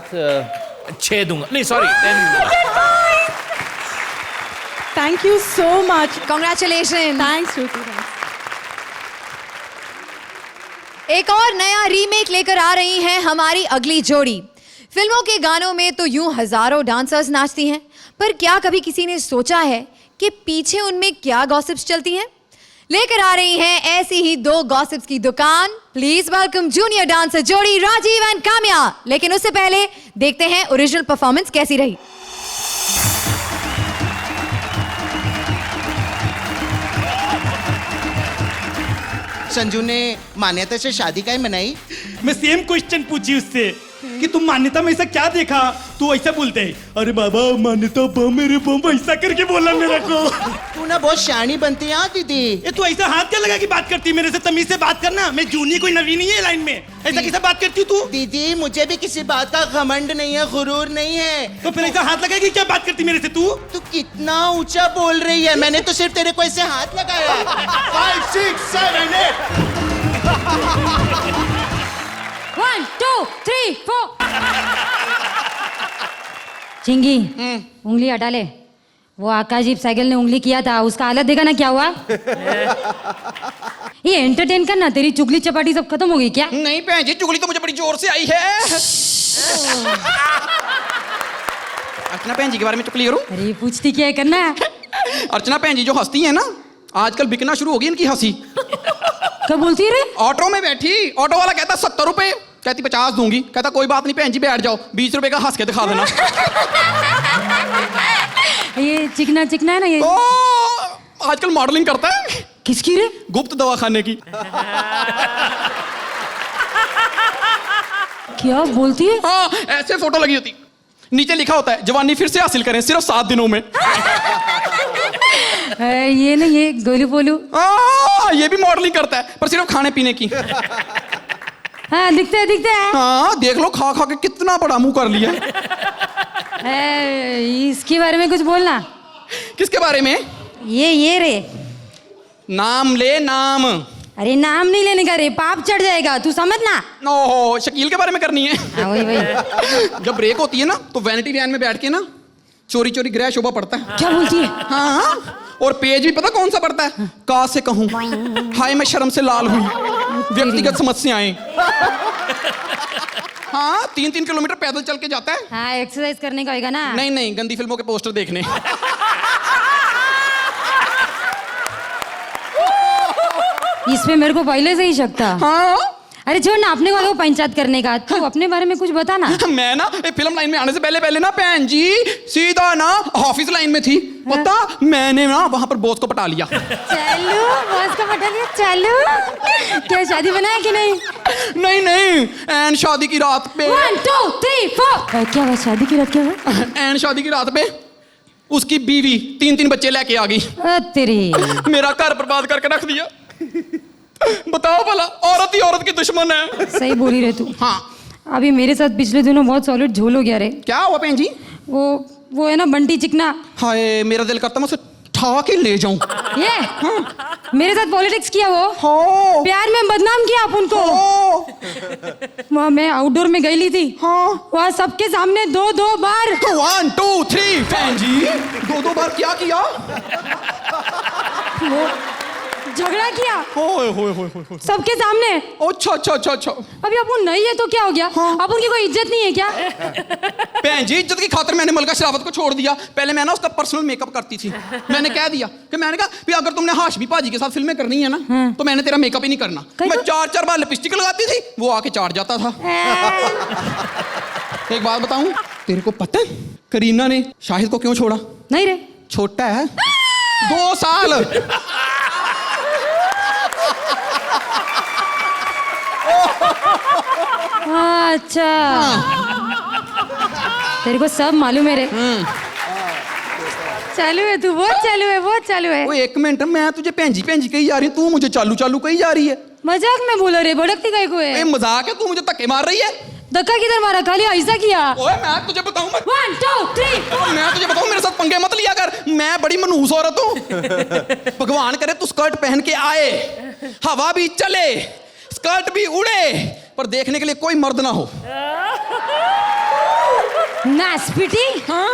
6 दूंगा, नहीं सॉरी 10 दूंगा।
Thank you so much.
Congratulations.
Thanks, Shruti.
एक और नया रीमेक लेकर आ रही है हमारी अगली जोड़ी। फिल्मों के गानों में तो यूं हजारों डांसर्स नाचती हैं, पर क्या कभी किसी ने सोचा है कि पीछे उनमें क्या गॉसिप्स चलती हैं? लेकर आ रही हैं ऐसी ही 2 गॉसिप्स की दुकान। प्लीज वेलकम जूनियर डांसर जोड़ी राजीव एंड काम्या। लेकिन उससे पहले देखते हैं ओरिजिनल परफॉर्मेंस कैसी रही।
संजू ने मान्यता से शादी काहे मनाई?
मैं सेम क्वेश्चन पूछी उससे कि तुम मान्यता में ऐसा क्या देखा, तू ऐसा बोलते है, अरे बाबा मान्यता बम मेरे बम, ऐसा करके बोला मेरे को।
तू ना बहुत शानी बनती है दीदी।
ये तू ऐसा हाथ क्या लगा कि बात करती है मेरे से? तमीज से बात करना, मैं जूनी कोई नवीन नहीं है लाइन में, ऐसा कैसे बात करती तू?
दीदी मुझे भी किसी बात का घमंड नहीं है, गुरूर नहीं है।
तो फिर ऐसा हाथ लगाएगी क्या बात करती मेरे से तू?
तू कितना ऊंचा बोल रही है, मैंने तो सिर्फ तेरे को ऐसे हाथ लगाया। 5, 6, 7, 8
1, 2, 3, 4 चिंगी, उंगली हटा ले। वो आकाशदीप साइकिल ने उंगली किया था, उसका हालत देखा ना क्या हुआ। ये एंटरटेन करना, तेरी चुगली चपाटी सब खत्म हो गई क्या?
नहीं भैन जी, चुगली तो मुझे बड़ी जोर से आई है। अर्चना भैन जी के बारे में चुगली करूं?
अरे पूछती क्या है करना है?
अर्चना भैन जी जो हंसती है ना, आजकल बिकना शुरू हो गई इनकी हंसी।
क्या बोलती है रे?
ऑटो में बैठी, ऑटो वाला कहता 70 रुपए, कहती 50 दूंगी, कहता कोई बात नहीं भैन जी बैठ जाओ, 20 रुपए का हंस के दिखा देना।
ये चिकना चिकना है ना ये।
आजकल मॉडलिंग करता है।
किसकी रे?
गुप्त दवाखाने की।
क्या बोलती है?
हाँ, ऐसे फोटो लगी होती, नीचे लिखा होता है जवानी फिर से हासिल करें सिर्फ 7 दिनों में।
ये ना ये गोलू बोलू।
ये भी मॉडलिंग करता है पर सिर्फ खाने पीने की।
हाँ दिखते हैं।
हाँ देख लो, खा खा के कितना बड़ा मुंह कर लिया।
इसके बारे में कुछ बोलना।
किसके बारे में?
ये रे।
नाम ले, नाम।
अरे नाम नहीं लेने का रे, पाप चढ़ जाएगा, तू समझ ना।
ओहो, शकील के बारे में करनी है।
हाँ, वही।
जब ब्रेक होती है ना तो वैनिटी वैन में बैठ के ना चोरी चोरी गृह शोभा पड़ता है।
क्या बोलती है?
हाँ, और पेज भी पता कौन सा पड़ता है? का से कहूं, हाय मैं शर्म से लाल हुई, व्यक्तिगत समस्याएं। हाँ 3-3 किलोमीटर पैदल चल के जाता है।
हाँ एक्सरसाइज करने का होगा ना।
नहीं नहीं, गंदी फिल्मों के पोस्टर देखने।
इसमें मेरे को पहले से ही शक था।
हाँ
अरे छोड़ ना, अपने को पंचायत करने का, तू अपने बारे में कुछ बता ना।
मैं ना फिल्म लाइन में आने से पहले ना बहन जी सीधा ना ऑफिस लाइन में थी। पता मैंने ना वहां पर बॉस को पटा लिया।
चलो बॉस को पटा लिया, चलो। क्या शादी बनाया कि नहीं?
नहीं नहीं, एंड शादी की रात पे
1 2 3 4 क्या हुआ? शादी की रात क्या हुआ?
एंड शादी की रात पे उसकी बीवी 3-3 बच्चे लेके आ गई।
तेरी
मेरा घर बर्बाद करके रख दिया। बताओ भला, औरत ही औरत की दुश्मन है।
सही बोली रे तू।
हाँ
अभी मेरे साथ पिछले दिनों बहुत सॉलिड झोल हो गया रे।
क्या हुआ बहन जी?
वो है ना बंटी चिकना।
हाय मेरा दिल करता मैं उसे ठा के ले जाऊं।
ये मेरे साथ पॉलिटिक्स किया वो।
हाँ।
प्यार में बदनाम किया आप उनको। वहाँ मैं आउटडोर में गई थी।
हाँ।
वहाँ सबके सामने 2-2 बार
1 2 3 बहन जी 2-2 बार क्या किया?
वो झगड़ा किया
होए होए होए
सबके सामने।
अच्छा अच्छा अच्छा अच्छा।
अभी अपन नहीं है तो क्या हो गया?
हाँ।
अब उनकी कोई इज्जत नहीं है क्या?
बहन जी इज्जत की खातिर मैंने मलका शरावत को छोड़ दिया। पहले मैं ना उसका पर्सनल मेकअप करती थी। मैंने कह दिया कि मैंने कहा भी अगर तुमने हाशमी पाजी के साथ फिल्में करनी है ना तो मैंने तेरा मेकअप ही नहीं करना। मैं 4-4 बार लिपस्टिक लगाती थी, वो आके चाट जाता था। एक बात बताऊं, तेरे को पता है करीना ने शाहिद को क्यों छोड़ा?
नहीं रे,
छोटा है 2 साल।
अच्छा तेरे को सब मालूम है रे। चालू है तू, बहुत चालू है, बहुत चालू है।
ओए 1 मिनट, मैं तुझे पेंजी पेंजी कही जा रही, तू मुझे चालू चालू कही जा रही है।
मजाक में बोलो रे, भड़कती काहे को है?
मजाक है, तू मुझे धक्के मार रही है।
धक्का किधर मारा? खाली ऐसा किया।
ओए मैं तुझे बताऊं,
1 2 3
मैं तुझे बताऊं, मेरे साथ पंगे मत लिया कर। मैं बड़ी मनहूस औरत हूं। भगवान करे तू स्कर्ट पहन के आए, हवा भी चले, स्कर्ट भी उड़े, पर देखने के लिए कोई मर्द ना हो।
नास्पिटी। हाँ?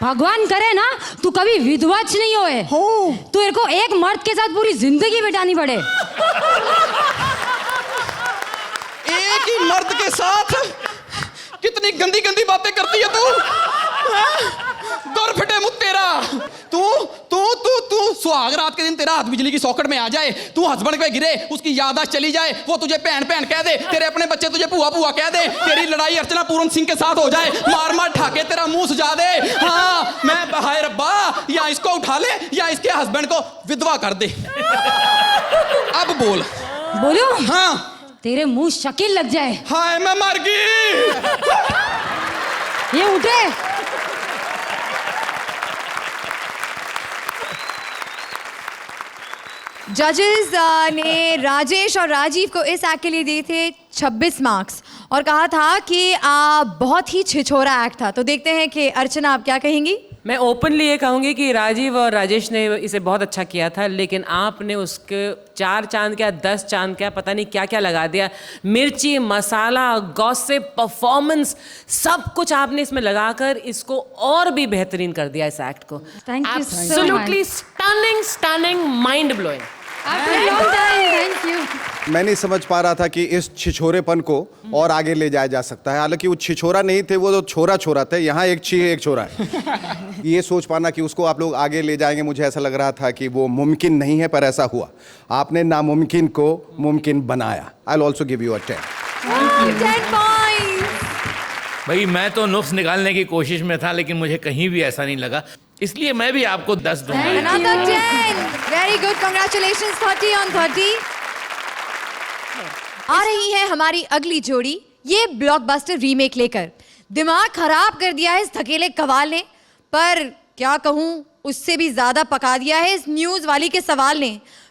भगवान करे ना तू कभी विधवाच नहीं होए। तू तेरे को एक मर्द के साथ पूरी जिंदगी बितानी पड़े।
एक ही मर्द के साथ कितनी गंदी गंदी बातें करती है तू। दर फटे मुझ तेरा। तू तू तू तू सुहाग रात के दिन तेरा हाथ बिजली की सॉकेट में आ जाए, तू हस्बैंड पे गिरे, उसकी याददाश्त चली जाए, वो तुझे बहन बहन कह दे, तेरे अपने बच्चे तुझे पुआ पुआ कह दे, तेरी लड़ाई अर्चना पूरन सिंह के साथ हो जाए, मार मार ठाके तेरा मुंह सुझा दे। हाँ मैं हाय रब्बा, या इसको उठा ले या इसके हस्बैंड को विधवा कर दे। अब बोल।
बोलो।
हाँ
तेरे मुंह शकील लग जाए।
हाय मैं मर गई।
ये उठे।
जजेस ने राजेश और राजीव को इस एक्ट के लिए दिए थे 26 मार्क्स और कहा था कि बहुत ही छिछोरा एक्ट था। तो देखते हैं कि अर्चना आप क्या कहेंगी।
मैं ओपनली ये कहूँगी कि राजीव और राजेश ने इसे बहुत अच्छा किया था, लेकिन आपने उसके 4 चांद क्या 10 चांद क्या पता नहीं क्या क्या लगा दिया। मिर्ची, मसाला, गॉसिप, परफॉर्मेंस, सब कुछ आपने इसमें लगाकर इसको और भी बेहतरीन कर दिया इस एक्ट को।
Thank you so much.
Absolutely stunning, stunning, mind blowing.
Thank you.
मैं नहीं समझ पा रहा था कि इस छिछोरेपन को और आगे ले जाया जा सकता है। हालांकि वो छिछोरा नहीं थे, वो तो छोरा छोरा थे। यहाँ एक छी एक छोरा है। ये सोच पाना कि उसको आप लोग आगे ले जाएंगे, मुझे ऐसा लग रहा था कि वो मुमकिन नहीं है, पर ऐसा हुआ। आपने नामुमकिन को मुमकिन बनाया। I will also give you a 10
points.
भाई मैं तो नुक्स निकालने की कोशिश में था, लेकिन मुझे कहीं भी ऐसा नहीं लगा, इसलिए मैं भी आपको 10 दूंगा।
Another 10. Very good. Congratulations. 30 on 30. आ रही है हमारी अगली जोड़ी ये ब्लॉकबस्टर रीमेक लेकर। दिमाग खराब कर दिया है इस थकेले कवाल ने, पर क्या कहूं उससे भी ज्यादा पका दिया है इस न्यूज वाली के सवाल ने।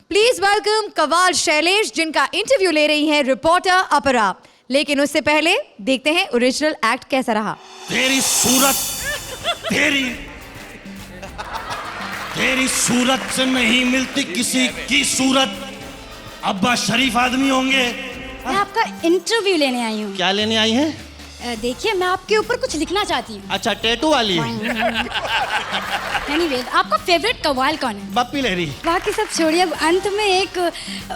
प्लीज वेलकम कवाल शैलेश, जिनका इंटरव्यू ले रही हैं रिपोर्टर अपरा। लेकिन उससे पहले देखते हैं ओरिजिनल एक्ट कैसा रहा।
तेरी सूरत से नहीं मिलती किसी की सूरत। अब्बा शरीफ आदमी होंगे।
मैं आपका इंटरव्यू लेने आई हूँ।
क्या लेने आई हैं?
देखिए मैं आपके ऊपर कुछ लिखना चाहती हूँ।
अच्छा, टैटू वाली
एनीवेज, आपका फेवरेट कव्वाल कौन है?
बप्पी लहरी।
बाकी सब छोड़िए, अब अंत में एक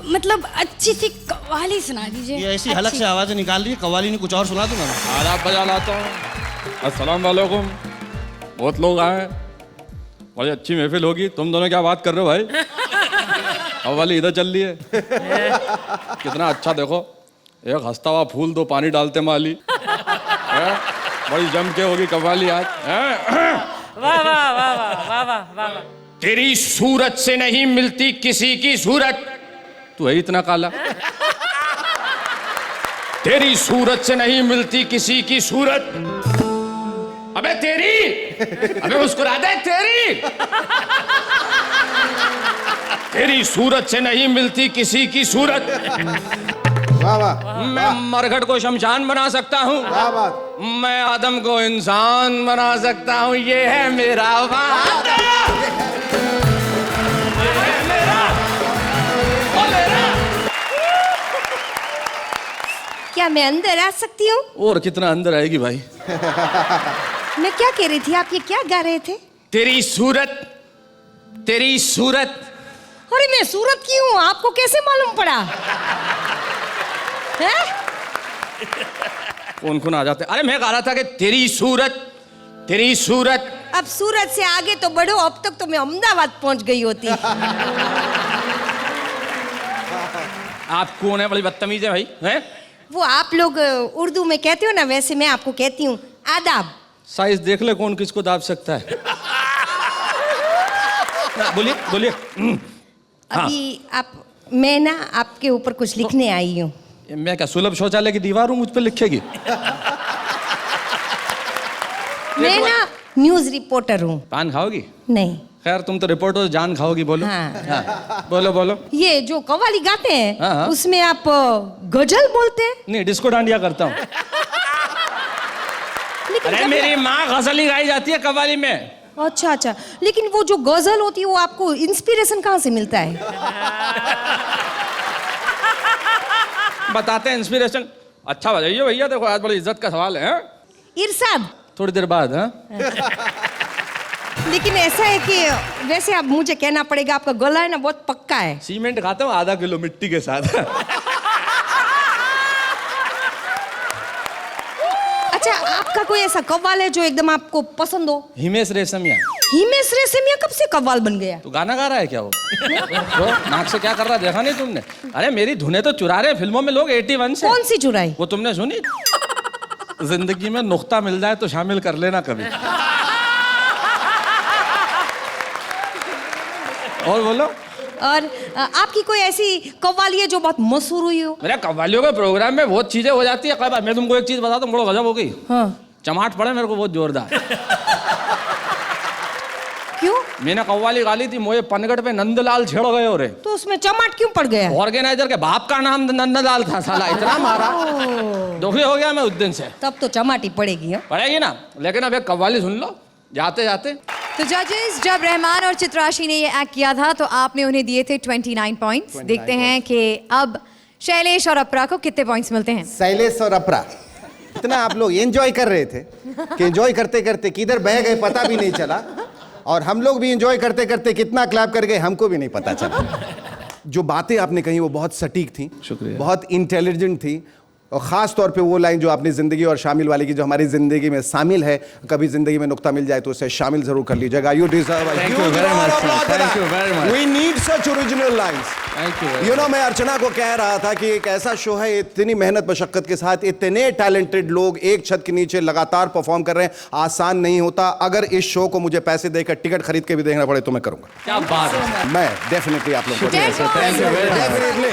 मतलब अच्छी सी कव्वाली सुना दीजिए।
ये ऐसी हलक से आवाजें निकाल रही है, कव्वाली नहीं कुछ और सुना दूंगा मैं।
आदाब बजा लाता हूँ। अस्सलाम वालेकुम। बहुत लोग आए, बड़ी अच्छी महफिल होगी। तुम दोनों क्या बात कर रहे हो भाई? कव्वाली इधर चल रही है। कितना अच्छा, देखो एक हंसता हुआ फूल, दो पानी डालते माली। बड़ी जम के होगी कव्वाली आज।
वाह वाह वाह वाह वाह वाह वाह।
तेरी सूरत से नहीं मिलती किसी की सूरत।
तू है इतना काला।
तेरी सूरत से नहीं मिलती किसी की सूरत। अबे तेरी, अबे मुस्कुरा दे तेरी। तेरी सूरत से नहीं मिलती किसी की सूरत।
वाह वाह।
मैं मरघट को शमशान बना सकता हूँ, मैं आदम को इंसान बना सकता हूँ। ये है मेरा वादा।
क्या मैं अंदर आ सकती हूँ?
और कितना अंदर आएगी भाई?
मैं क्या कह रही थी, आप ये क्या गा रहे थे?
तेरी सूरत, तेरी सूरत।
अरे मैं सूरत की हूँ, आपको कैसे मालूम पड़ा? हैं?
कौन कौन आ जाते? अरे मैं गा रहा था कि तेरी सूरत, तेरी सूरत।
अब सूरत से आगे तो बढ़ो, अब तक तो मैं अहमदाबाद पहुंच गई होती।
आप कौन है? बड़ी बदतमीज है भाई। हैं?
वो आप लोग उर्दू में कहते हो ना, वैसे मैं आपको कहती हूँ आदाब।
साइज देख ले कौन किसको दाब सकता है।
बोलिए बोलिए।
अभी आप, मैं ना आपके ऊपर कुछ लिखने आई हूँ।
मैं क्या सुलभ शौचालय की दीवार हूँ मुझ पर लिखेगी?
मैं ना न्यूज रिपोर्टर हूँ।
पान खाओगी?
नहीं।
खैर तुम तो रिपोर्टर, जान खाओगी। बोलो।
हाँ।
बोलो बोलो।
ये जो कव्वाली गाते हैं,
हाँ।
उसमें आप गजल बोलते हैं?
नहीं, डिस्को डांडिया करता हूँ।
अरे मेरी माँ गजल ही गाई जाती है कव्वाली में।
अच्छा अच्छा, लेकिन वो जो गजल होती है वो आपको इंस्पिरेशन कहाँ से मिलता है?
बताते हैं इंस्पिरेशन। अच्छा बताइए भैया, देखो आज बड़ी इज्जत का सवाल है।
इरशाद।
थोड़ी देर बाद। हाँ,
लेकिन ऐसा है कि वैसे अब मुझे कहना पड़ेगा, आपका गला है ना बहुत पक्का है।
सीमेंट खाता हूँ आधा किलो मिट्टी के साथ।
अच्छा, आपका कोई ऐसा कव्वाल है जो एकदम आपको पसंद हो?
हिमेश रेशमिया।
हिमेश रेशमिया कब से कव्वाल बन गया?
तो गाना गा रहा है क्या वो? नाक से क्या कर रहा है देखा नहीं तुमने? अरे मेरी धुनें तो चुरा रहे हैं फिल्मों में लोग 81 से।
कौन सी चुराई?
वो तुमने सुनी? जिंदगी में नुक्ता मिल जाए तो शामिल कर लेना कभी। और बोलो।
और आपकी कोई ऐसी कव्वाली है जो बहुत मशहूर हुई हो?
मेरे कव्वालियों के प्रोग्राम में बहुत चीजें हो जाती है। कई बार मैं तुमको एक चीज बताता हूँ, बड़ा गजब हो गई।
हाँ।
चमाट पड़े मेरे को बहुत जोरदार।
क्यों?
मैंने कव्वाली गाली थी, मोए पनगढ़ पे नंदलाल छेड़ गए हो रे।
तो उसमें चमाट क्यों पड़ गया?
ऑर्गेनाइजर के बाप का नाम नंदलाल था, साला इतना मारा, दुखी हो गया मैं उस दिन से।
तब तो चमाटी पड़ेगी।
पड़ेगी ना, लेकिन अब एक कव्वाली सुन लो जाते जाते।
तो जजेस, जब रहमान और चित्राशी ने ये एक्ट किया था तो आपने उन्हें दिए थे 29 पॉइंट्स। देखते हैं कि अब शैलेश और अपरा को कितने पॉइंट्स मिलते हैं।
शैलेश और अपरा इतना आप लोग एंजॉय कर रहे थे कि एंजॉय करते करते किधर बह गए पता भी नहीं चला, और हम लोग भी एंजॉय करते करते कितना क्लैप कर गए हमको भी नहीं पता चला। जो बातें आपने कही वो बहुत सटीक थी,
शुक्रिया,
बहुत इंटेलिजेंट थी, और ख़ास तौर पे वो लाइन जो आपने ज़िंदगी और शामिल वाली की, जो हमारी ज़िंदगी में शामिल है, कभी ज़िंदगी में नुक्ता मिल जाए तो उसे शामिल ज़रूर कर लीजिएगा। You deserve,
thank you very much, thank you very much.
We need such original lines.
Thank you.
You know, मैं अर्चना को कह रहा था कि एक ऐसा शो है, इतनी मेहनत मशक्कत के साथ इतने टैलेंटेड लोग एक छत के नीचे लगातार परफॉर्म कर रहे हैं, आसान नहीं होता। अगर इस शो को मुझे पैसे देकर टिकट खरीद के भी देखना पड़े तो मैं करूंगा।
क्या बात है।
मैं डेफिनेटली आप लोगों को
thank you very
definitely.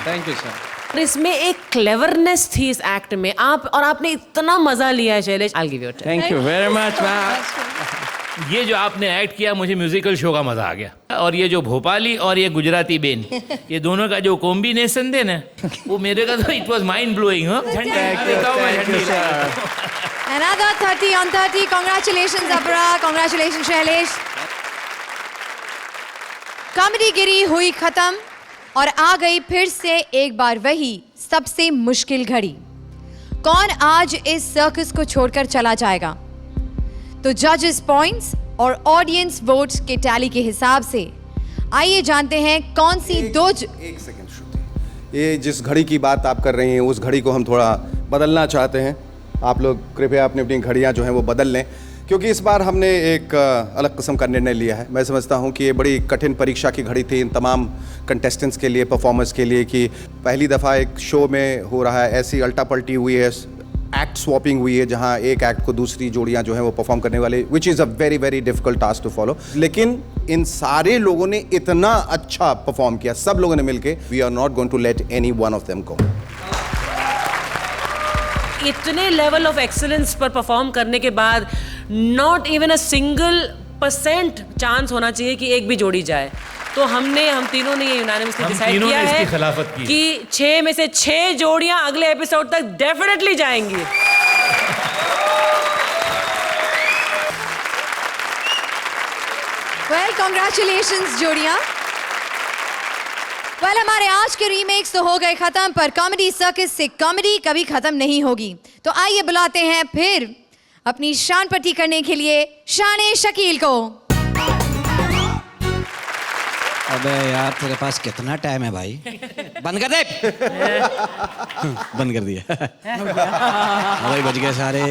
Thank you sir.
इसमें एक क्लेवरनेस थी इस एक्ट में, आप और आपने इतना मजा लिया है Shailesh. I'll give you a 10.
Thank you very much ma'am.
ये जो आपने एक्ट किया, मुझे म्यूजिकल शो का मजा आ गया। और ये जो भोपाली और ये गुजराती बेन, ये दोनों का जो कॉम्बिनेशन थे ना, वो मेरे का तो it was mind blowing.
Another 30 on 30. Congratulations अपरा, congratulations शैलेश। कॉमेडी गिरी हुई खत्म और आ गई फिर से एक बार वही सबसे मुश्किल घड़ी। कौन आज इस सर्कस को छोड़कर चला जाएगा? तो जजेस पॉइंट्स और ऑडियंस वोट्स के टैली के हिसाब से आइए जानते हैं कौन सी
एक सेकंड श्रुति, ये जिस घड़ी की बात आप कर रही हैं उस घड़ी को हम थोड़ा बदलना चाहते हैं। आप लोग कृपया अपनी अपनी घड़ियां जो हैं वो बदल लें, क्योंकि इस बार हमने एक अलग किस्म का निर्णय लिया है। मैं समझता हूं कि ये बड़ी कठिन परीक्षा की घड़ी थी इन तमाम कंटेस्टेंट्स के लिए, परफॉर्मर्स के लिए, कि पहली दफ़ा एक शो में हो रहा है, ऐसी अल्टा पल्टी हुई है, एक्ट स्वॉपिंग हुई है, जहां एक एक्ट को दूसरी जोड़ियां जो हैं वो परफॉर्म करने वाले, which is a very very difficult task to follow. लेकिन इन सारे लोगों ने इतना अच्छा परफॉर्म किया, सब लोगों ने मिलकर, we are not going to let any one of them go.
इतने लेवल ऑफ एक्सीलेंस पर परफॉर्म करने के बाद not even a single% chance होना चाहिए कि एक भी जोड़ी जाए। तो हम तीनों ने ये यूनानिमसली डिसाइड किया है
खिलाफत की
कि 6 में से 6 जोड़ियां अगले एपिसोड तक डेफिनेटली जाएंगी।
Well, congratulations जोड़ियां। वेल, हमारे आज के रीमेक्स तो हो गए खत्म, पर कॉमेडी सर्कस से कॉमेडी कभी खत्म नहीं होगी। तो आइए बुलाते हैं फिर अपनी शान पट्टी करने के लिए शान शकील को।
अबे यार, तेरे पास कितना टाइम है भाई? बंद कर दे। बंद कर दिया। भाई बच गए सारे।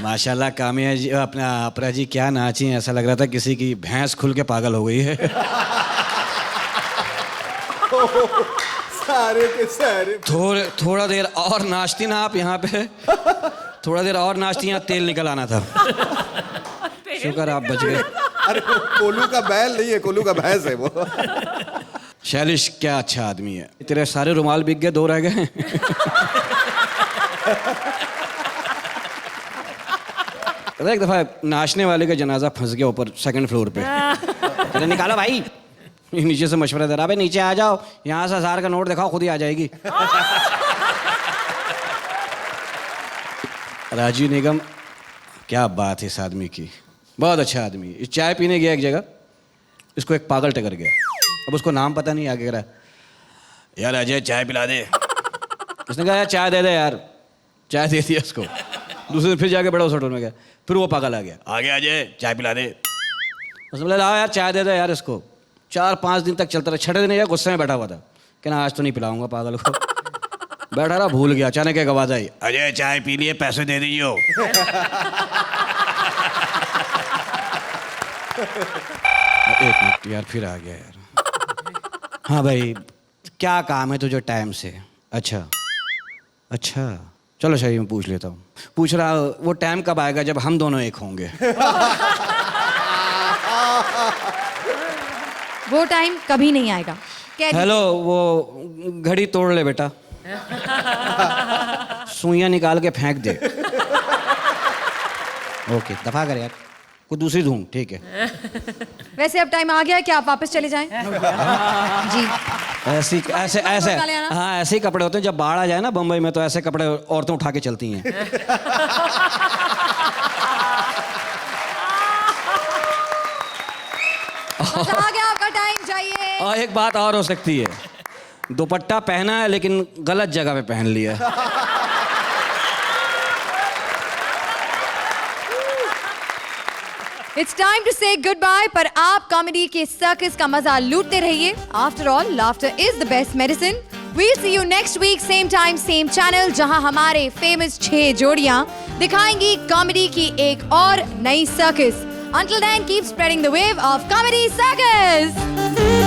माशाल्लाह कामिया जी, अपना अपरा जी क्या नाची, ऐसा लग रहा था किसी की भैंस खुल के पागल हो गई है।
सारे के सारे
थोड़ा देर और नाचती ना आप यहाँ पे, थोड़ा देर और नाचती, यहाँ तेल निकल आना था। शुक्र आप बच गए।
अरे वो कोलू का बैल नहीं है, कोलू का भैंस है वो।
शैलिश क्या अच्छा आदमी है। तेरे सारे रुमाल बिक गए, 2 रह गए। एक दफा नाचने वाले का जनाजा फंस गया ऊपर 2nd फ्लोर पे। अरे निकालो भाई। नीचे से मशवरा दे रहा, भाई नीचे आ जाओ, यहाँ से 1000 का नोट दिखाओ, खुद ही आ जाएगी। राजीव निगम, क्या बात है इस आदमी की, बहुत अच्छा आदमी। इस चाय पीने गया एक जगह, इसको एक पागल टकर गया। अब उसको नाम पता नहीं, आगे कह रहा यार अजय चाय पिला दे। उसने कहा यार चाय दे दे यार, चाय दे दिया उसको। दूसरे दिन फिर जाके बड़ा उस होटल में गया, फिर वो पागल आ गया, आगे अजय चाय पिला दे। उसने बोला हाँ यार चाय दे दे यार इसको। 4-5 दिन तक चलता रहा। 6ठे दिन गुस्से में बैठा हुआ था, कहना आज तो नहीं पिलाऊंगा पागल को। बैठा रहा, भूल गया। अचानक एक आवाज आई, अजय चाय पी लिए, पैसे दे दीजिए। एक मिनट यार, फिर आ गया यार। हाँ भाई, क्या काम है तुझे टाइम से? अच्छा, चलो सही, मैं पूछ लेता हूँ। पूछ रहा वो टाइम कब आएगा जब हम दोनों एक होंगे?
वो टाइम कभी नहीं आएगा।
हेलो, वो घड़ी तोड़ ले बेटा, सुइयां निकाल के फेंक दे। ओके, दफा कर यार, कोई दूसरी ढूंढ। ठीक है।
वैसे अब टाइम आ गया है कि आप वापस चले जाएं? जी।
ऐसे हाँ, ऐसे ही कपड़े होते हैं। जब बाढ़ आ जाए ना बम्बई में, तो ऐसे कपड़े औरतें उठा के चलती हैं।
आ गया आपका टाइम, जाइए।
और एक बात और हो सकती है, दुपट्टा पहना है लेकिन गलत जगह पे पहन लिया।
It's time to say goodbye, पर आप कॉमेडी के सर्कस का मजा लूटते रहिए। After all, laughter is the best medicine. We'll see you next week, same time, same channel, जहां हमारे फेमस 6 जोड़ियां दिखाएंगी कॉमेडी की एक और नई circus. Until then, keep spreading the wave of comedy circus.